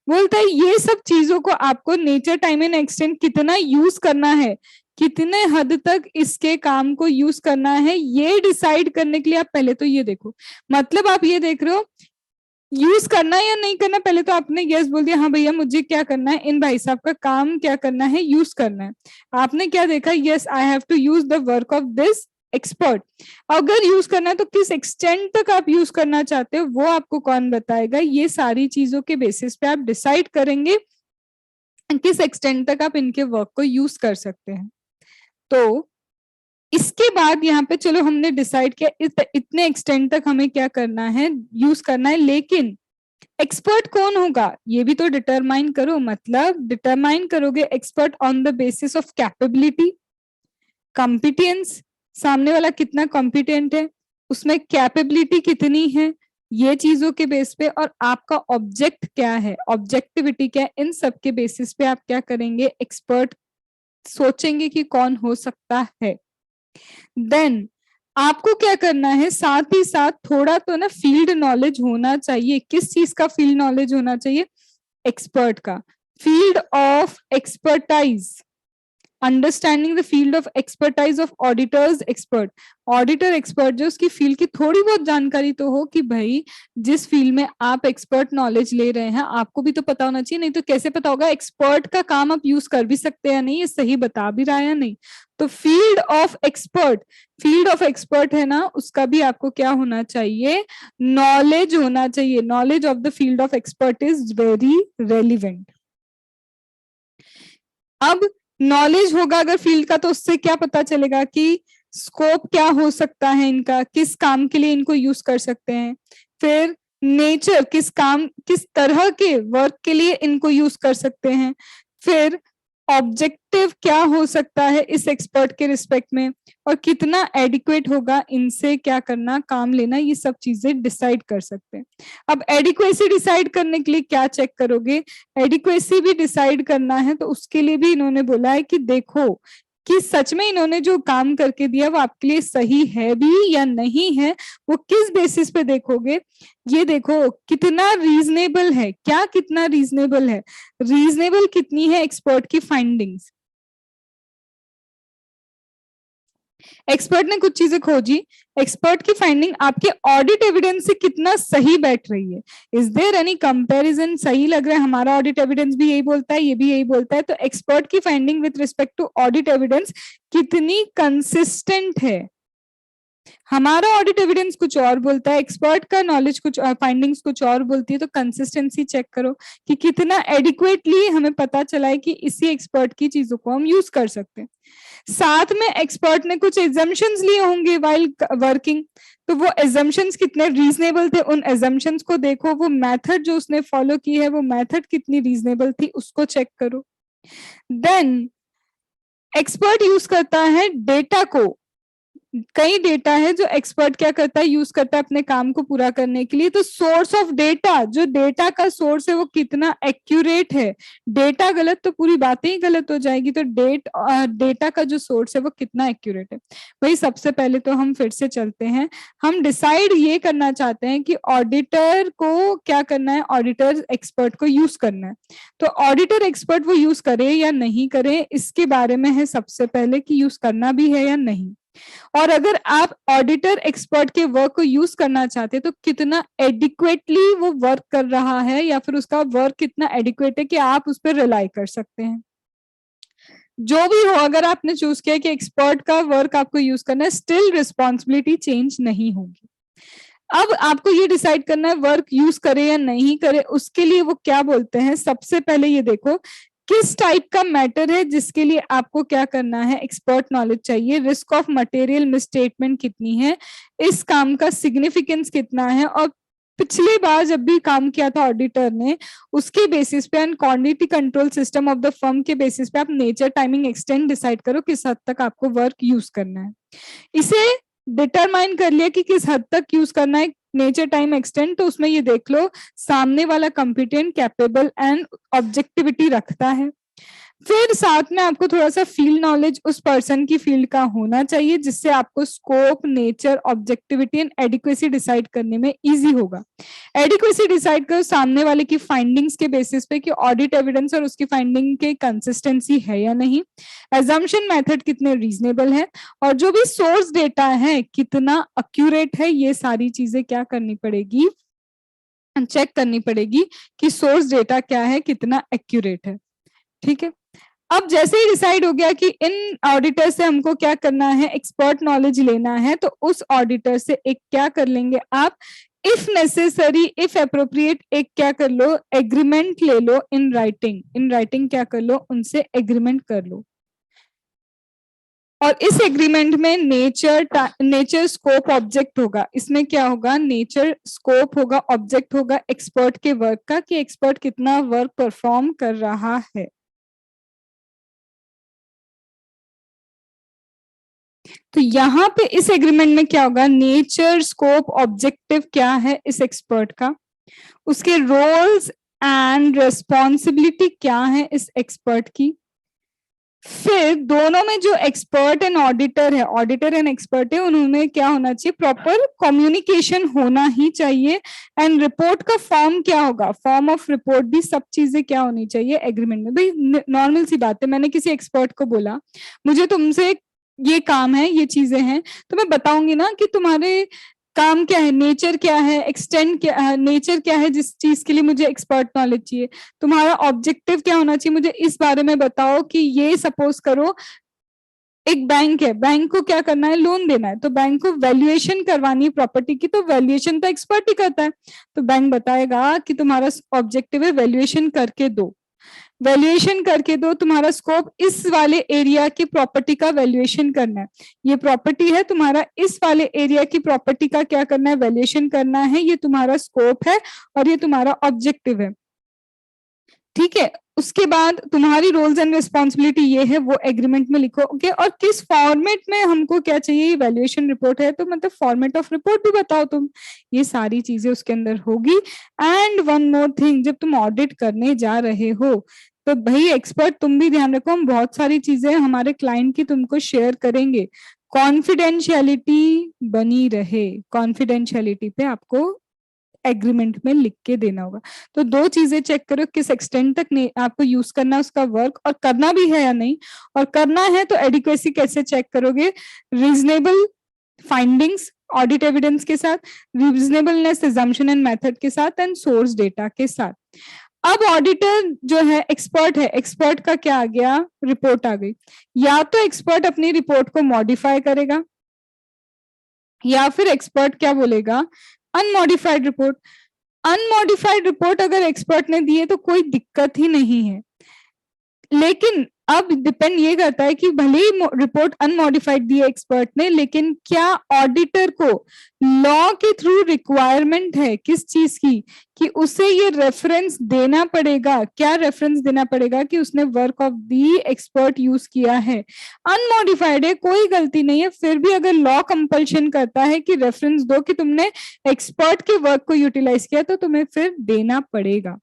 बोलता है ये सब चीजों को आपको नेचर टाइम एंड एक्सटेंट कितना यूज करना है, कितने हद तक इसके काम को यूज करना है, ये डिसाइड करने के लिए आप पहले तो ये देखो। मतलब आप ये देख रहे हो यूज करना है या नहीं करना, पहले तो आपने यस बोल दिया, हाँ भैया मुझे क्या करना है, इन भाई साहब का काम क्या करना है, यूज करना है। आपने क्या देखा, yes I have to use the work of this expert. अगर यूज करना है तो किस एक्सटेंट तक आप यूज करना चाहते हो वो आपको कौन बताएगा। ये सारी चीजों के बेसिस पे आप डिसाइड करेंगे किस एक्सटेंट तक आप इनके वर्क को यूज कर सकते हैं। तो इसके बाद यहाँ पे चलो हमने डिसाइड किया इतने एक्सटेंट तक हमें क्या करना है, यूज करना है, लेकिन एक्सपर्ट कौन होगा ये भी तो डिटरमाइन करो। मतलब डिटरमाइन करोगे expert on the basis of capability, competence, सामने वाला कितना कॉम्पिटेंट है, उसमें कैपेबिलिटी कितनी है, ये चीजों के बेस पे और आपका ऑब्जेक्ट क्या है, ऑब्जेक्टिविटी क्या है, इन सब के बेसिस पे आप क्या करेंगे, एक्सपर्ट सोचेंगे कि कौन हो सकता है। देन आपको क्या करना है, साथ ही साथ थोड़ा तो ना फील्ड नॉलेज होना चाहिए। किस चीज का फील्ड नॉलेज होना चाहिए, एक्सपर्ट का, field of expertise, understanding the field of expertise of auditors expert. Auditor expert जो उसकी फील्ड की थोड़ी बहुत जानकारी तो हो कि भाई जिस फील्ड में आप एक्सपर्ट नॉलेज ले रहे हैं आपको भी तो पता होना चाहिए, नहीं तो कैसे पता होगा एक्सपर्ट का काम आप यूज कर भी सकते हैं या नहीं, ये सही बता भी रहा है या नहीं। तो field of expert, field of expert है ना, उसका भी आपको क्या होना चाहिए, नॉलेज होना चाहिए। Knowledge of the field of expert is very relevant. अब नॉलेज होगा अगर फील्ड का तो उससे क्या पता चलेगा कि स्कोप क्या हो सकता है इनका, किस काम के लिए इनको यूज कर सकते हैं। फिर नेचर, किस काम किस तरह के वर्क के लिए इनको यूज कर सकते हैं। फिर ऑब्जेक्टिव क्या हो सकता है इस एक्सपर्ट के रिस्पेक्ट में, और कितना एडिक्वेट होगा इनसे क्या करना, काम लेना, ये सब चीजें डिसाइड कर सकते हैं। अब एडिक्वेसी डिसाइड करने के लिए क्या चेक करोगे, एडिक्वेसी भी डिसाइड करना है तो उसके लिए भी इन्होंने बोला है कि देखो कि सच में इन्होंने जो काम करके दिया वो आपके लिए सही है भी या नहीं है। वो किस बेसिस पे देखोगे, ये देखो कितना रीजनेबल है, क्या कितना रीजनेबल है, रीजनेबल कितनी है एक्सपर्ट की फाइंडिंग्स। एक्सपर्ट ने कुछ चीजें खोजी, एक्सपर्ट की फाइंडिंग आपके ऑडिट एविडेंस से कितना सही बैठ रही है, इज देयर एनी कंपैरिजन, सही लग रहा है, हमारा ऑडिट एविडेंस भी यही बोलता है, ये भी यही बोलता है, तो एक्सपर्ट की finding with respect to audit evidence कितनी कंसिस्टेंट है। हमारा ऑडिट एविडेंस कुछ और बोलता है, एक्सपर्ट का नॉलेज कुछ फाइंडिंग्स कुछ और बोलती है, तो कंसिस्टेंसी चेक करो कि कितना एडिक्वेटली हमें पता चला है कि इसी एक्सपर्ट की चीजों को हम यूज कर सकते हैं। साथ में एक्सपर्ट ने कुछ एजम्पशंस लिए होंगे वाइल वर्किंग, तो वो एजम्पशंस कितने रीजनेबल थे, उन एजम्पशंस को देखो, वो मेथड जो उसने फॉलो की है वो मेथड कितनी रीजनेबल थी उसको चेक करो। देन एक्सपर्ट यूज करता है डेटा को, कई डेटा है जो एक्सपर्ट क्या करता है, यूज करता है अपने काम को पूरा करने के लिए। तो सोर्स ऑफ डेटा, जो डेटा का सोर्स है वो कितना एक्यूरेट है, डेटा गलत तो पूरी बातें ही गलत हो जाएगी, तो डेटा का जो सोर्स है वो कितना एक्यूरेट है। भाई सबसे पहले तो हम फिर से चलते हैं, हम डिसाइड ये करना चाहते हैं कि ऑडिटर को क्या करना है, ऑडिटर एक्सपर्ट को यूज करना है। तो ऑडिटर एक्सपर्ट वो यूज करे या नहीं करे इसके बारे में है सबसे पहले कि यूज करना भी है या नहीं। और अगर आप ऑडिटर एक्सपर्ट के वर्क को यूज करना चाहते हैं तो कितना एडिक्वेटली वो वर्क कर रहा है, या फिर उसका वर्क कितना एडिक्वेट है कि आप उस पर रिलाई कर सकते हैं। जो भी हो, अगर आपने चूज किया कि एक्सपर्ट का वर्क आपको यूज करना है, स्टिल रिस्पॉन्सिबिलिटी चेंज नहीं होगी। अब आपको ये डिसाइड करना है वर्क यूज करे या नहीं करे, उसके लिए वो क्या बोलते हैं, सबसे पहले ये देखो किस टाइप का मैटर है जिसके लिए आपको क्या करना है, एक्सपर्ट नॉलेज चाहिए, रिस्क ऑफ मटेरियल मिसस्टेटमेंट कितनी है, इस काम का सिग्निफिकेंस कितना है, और पिछली बार जब भी काम किया था ऑडिटर ने उसके बेसिस पे and quantity control system of the firm के बेसिस पे आप नेचर टाइमिंग एक्सटेंड डिसाइड करो किस हद तक आपको वर्क यूज करना है। इसे डिटरमाइन कर लिया कि किस हद तक यूज करना है नेचर टाइम एक्सटेंड, तो उसमें ये देख लो सामने वाला कॉम्पिटेंट, कैपेबल एंड ऑब्जेक्टिविटी रखता है। फिर साथ में आपको थोड़ा सा फील्ड नॉलेज उस पर्सन की फील्ड का होना चाहिए जिससे आपको scope, nature, objectivity and adequacy decide करने में इजी होगा। एडिक्वेसी डिसाइड करो सामने वाले की फाइंडिंग्स के बेसिस पे कि ऑडिट एविडेंस और उसकी फाइंडिंग के कंसिस्टेंसी है या नहीं, एजम्पशन मेथड कितने रीजनेबल है, और जो भी सोर्स डेटा है कितना एक्यूरेट है, ये सारी चीजें क्या करनी पड़ेगी, चेक करनी पड़ेगी कि सोर्स डेटा क्या है, कितना एक्यूरेट है। ठीक है, अब जैसे ही डिसाइड हो गया कि इन ऑडिटर से हमको क्या करना है, एक्सपर्ट नॉलेज लेना है, तो उस ऑडिटर से एक क्या कर लेंगे आप, इफ नेसेसरी इफ अप्रोप्रिएट एक क्या कर लो, एग्रीमेंट ले लो इन राइटिंग, इन राइटिंग क्या कर लो, उनसे एग्रीमेंट कर लो। और इस एग्रीमेंट में नेचर स्कोप ऑब्जेक्ट होगा, इसमें क्या होगा, नेचर स्कोप होगा, ऑब्जेक्ट होगा एक्सपर्ट के वर्क का कि एक्सपर्ट कितना वर्क परफॉर्म कर रहा है। तो यहाँ पे इस एग्रीमेंट में क्या होगा, नेचर, स्कोप, ऑब्जेक्टिव क्या है इस एक्सपर्ट का, उसके रोल्स एंड रेस्पॉन्सिबिलिटी क्या है इस एक्सपर्ट की, फिर दोनों में जो एक्सपर्ट एंड ऑडिटर है, ऑडिटर एंड एक्सपर्ट है, उन्होंने क्या होना चाहिए, प्रॉपर कम्युनिकेशन होना ही चाहिए। एंड रिपोर्ट का फॉर्म क्या होगा, फॉर्म ऑफ रिपोर्ट भी, सब चीजें क्या होनी चाहिए एग्रीमेंट में। भाई नॉर्मल सी बात है, मैंने किसी एक्सपर्ट को बोला मुझे तुमसे ये काम है, ये चीजें हैं, तो मैं बताऊंगी ना कि तुम्हारे काम क्या है, नेचर क्या है, एक्सटेंड क्या है, नेचर क्या है जिस चीज के लिए मुझे एक्सपर्ट नॉलेज चाहिए, तुम्हारा ऑब्जेक्टिव क्या होना चाहिए, मुझे इस बारे में बताओ कि ये सपोज करो एक बैंक है, बैंक को क्या करना है, लोन देना है, तो बैंक को वैल्यूएशन करवानी है प्रॉपर्टी की, तो वैल्यूएशन तो एक्सपर्ट ही करता है, तो बैंक बताएगा कि तुम्हारा ऑब्जेक्टिव है वैल्यूएशन करके दो, वैल्यूएशन करके दो, तुम्हारा स्कोप इस वाले एरिया की प्रॉपर्टी का वैल्यूएशन करना है, ये प्रॉपर्टी है तुम्हारा, इस वाले एरिया की प्रॉपर्टी का क्या करना है, वैल्यूएशन करना है, ये तुम्हारा स्कोप है और ये तुम्हारा ऑब्जेक्टिव है। ठीक है, उसके बाद तुम्हारी रोल्स एंड रिस्पॉन्सिबिलिटी ये है, वो एग्रीमेंट में लिखोगे, और किस फॉर्मेट में हमको क्या चाहिए, वैल्यूएशन रिपोर्ट है तो मतलब फॉर्मेट ऑफ रिपोर्ट भी बताओ तुम, ये सारी चीजें उसके अंदर होगी। एंड वन मोर थिंग, जब तुम ऑडिट करने जा रहे हो तो भाई एक्सपर्ट तुम भी ध्यान रखो, हम बहुत सारी चीजें हमारे क्लाइंट की तुमको शेयर करेंगे, कॉन्फिडेंशियलिटी बनी रहे, कॉन्फिडेंशियलिटी पे आपको एग्रीमेंट में लिख के देना होगा। तो दो चीजें चेक करो, किस एक्सटेंट तक आपको यूज करना है उसका वर्क, और करना भी है या नहीं, और करना है तो एडिक्वेसी कैसे चेक करोगे, रीजनेबल फाइंडिंग्स ऑडिट एविडेंस के साथ, रीजनेबलनेस अजम्पशन एंड मेथड के साथ, एंड सोर्स डेटा के साथ। अब ऑडिटर जो है एक्सपर्ट है, एक्सपर्ट का क्या आ गया, रिपोर्ट आ गई, या तो एक्सपर्ट अपनी रिपोर्ट को मॉडिफाई करेगा, या फिर एक्सपर्ट क्या बोलेगा, अनमॉडिफाइड रिपोर्ट। अनमॉडिफाइड रिपोर्ट अगर एक्सपर्ट ने दी है तो कोई दिक्कत ही नहीं है, लेकिन अब डिपेंड ये करता है कि भले ही रिपोर्ट अनमॉडिफाइड दी है एक्सपर्ट ने, लेकिन क्या ऑडिटर को लॉ के थ्रू रिक्वायरमेंट है किस चीज की, कि उसे ये रेफरेंस देना पड़ेगा, क्या रेफरेंस देना पड़ेगा कि उसने work of the expert use किया है, अनमॉडिफाइड है, कोई गलती नहीं है, फिर भी अगर लॉ कंपल्शन करता है कि रेफरेंस दो कि तुमने एक्सपर्ट के वर्क को यूटिलाइज किया, तो तुम्हें फिर देना पड़ेगा।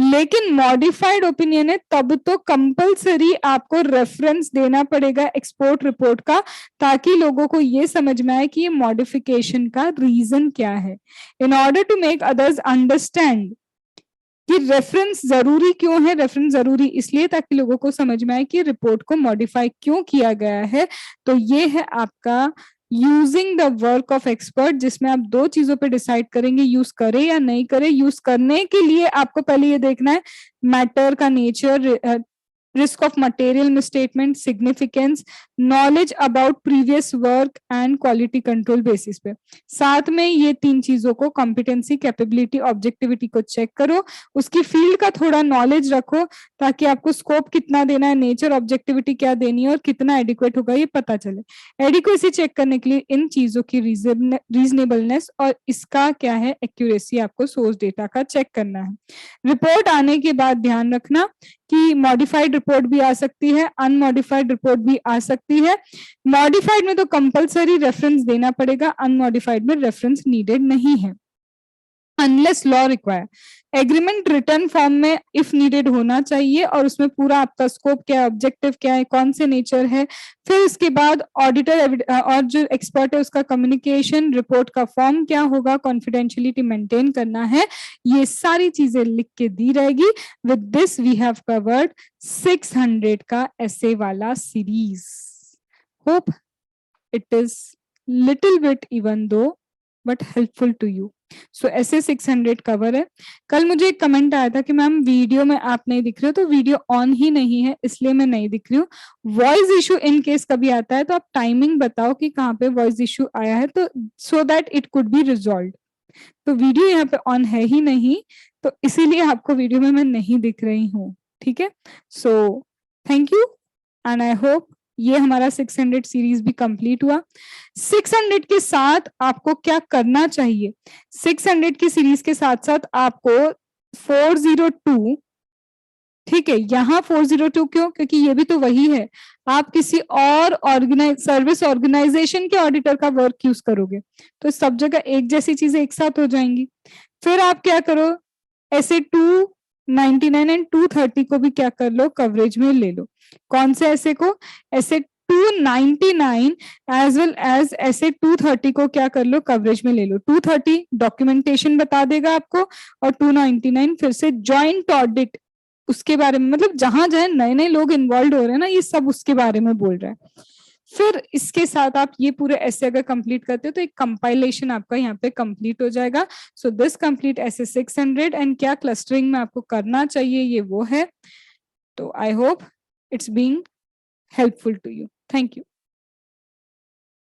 लेकिन मॉडिफाइड ओपिनियन है तब तो कंपलसरी आपको रेफरेंस देना पड़ेगा एक्सपोर्ट रिपोर्ट का, ताकि लोगों को ये समझ में आए कि ये मॉडिफिकेशन का रीजन क्या है, in order to make others understand कि रेफरेंस जरूरी क्यों है। रेफरेंस जरूरी इसलिए ताकि लोगों को समझ में आए कि रिपोर्ट को मॉडिफाई क्यों किया गया है। तो ये है आपका using the work of expert, जिसमें आप दो चीजों पे डिसाइड करेंगे, यूज करें या नहीं करें। यूज करने के लिए आपको पहले ये देखना है मैटर का nature, risk of material misstatement, significance, knowledge about previous work and quality control basis पे। साथ में ये तीन चीजों को competency, capability, objectivity को चेक करो, उसकी फील्ड का थोड़ा नॉलेज रखो ताकि आपको स्कोप कितना देना है, नेचर, ऑब्जेक्टिविटी क्या देनी है और कितना एडिक्वेट होगा ये पता चले। एडिक्वेसी चेक करने के लिए इन चीजों की रीजनेबलनेस और इसका क्या है एक्यूरेसी, आपको सोर्स डेटा का चेक करना है। रिपोर्ट आने के बाद ध्यान रखना कि मॉडिफाइड रिपोर्ट भी आ सकती है, अनमॉडिफाइड रिपोर्ट भी आ सकती है। मॉडिफाइड में तो कंपलसरी रेफरेंस देना पड़ेगा, अनमॉडिफाइड में रेफरेंस नीडेड नहीं है unless law require. Agreement return form में इफ नीडेड होना चाहिए और उसमें पूरा आपका स्कोप क्या है, ऑब्जेक्टिव क्या है, कौन से नेचर है, फिर उसके बाद ऑडिटर और जो एक्सपर्ट है उसका कम्युनिकेशन, रिपोर्ट का फॉर्म क्या होगा, कॉन्फिडेंशियलिटी मेंटेन करना है, ये सारी चीजें लिख के दी रहेगी। With this we have covered 600 का ऐसे वाला series. Hope it is little bit even though but helpful to you. So ऐसे 600 कवर है। कल मुझे एक कमेंट आया था कि मैम वीडियो में आप नहीं दिख रहे हो, तो वीडियो ऑन ही नहीं है इसलिए मैं नहीं दिख रही हूँ। वॉइस इशू इन केस कभी आता है तो आप टाइमिंग बताओ कि कहाँ पे वॉइस इशू आया है, तो so that it could be resolve. तो वीडियो यहाँ पे ऑन है ही नहीं, तो इसीलिए आपको वीडियो में मैं नहीं दिख रही हूँ। ठीक है, so thank you and I hope ये हमारा 600 सीरीज भी कंप्लीट हुआ। 600 के साथ आपको क्या करना चाहिए, 600 की सीरीज के साथ साथ आपको 402, ठीक है, यहाँ 402 क्यों? क्योंकि ये भी तो वही है, आप किसी और सर्विस ऑर्गेनाइजेशन के ऑडिटर का वर्क यूज करोगे, तो सब जगह एक जैसी चीजें एक साथ हो जाएंगी। फिर आप क्या करो, ऐसे 299 एंड 230 को भी क्या कर लो, कवरेज में ले लो। कौन से ऐसे को? ऐसे 299 एज वेल एज ऐसे 230 को क्या कर लो, कवरेज में ले लो। 230 डॉक्यूमेंटेशन बता देगा आपको, और 299 फिर से जॉइंट ऑडिट, उसके बारे में, मतलब जहां जहां नए नए लोग इन्वॉल्व हो रहे हैं ना, ये सब उसके बारे में बोल रहा है। फिर इसके साथ आप ये पूरे ऐसे अगर कंप्लीट करते हो तो एक कंपाइलेशन आपका यहाँ पे कंप्लीट हो जाएगा। सो दिस कंप्लीट ऐसे 600 एंड क्या क्लस्टरिंग में आपको करना चाहिए ये वो है। तो I hope it's being helpful to you. Thank you.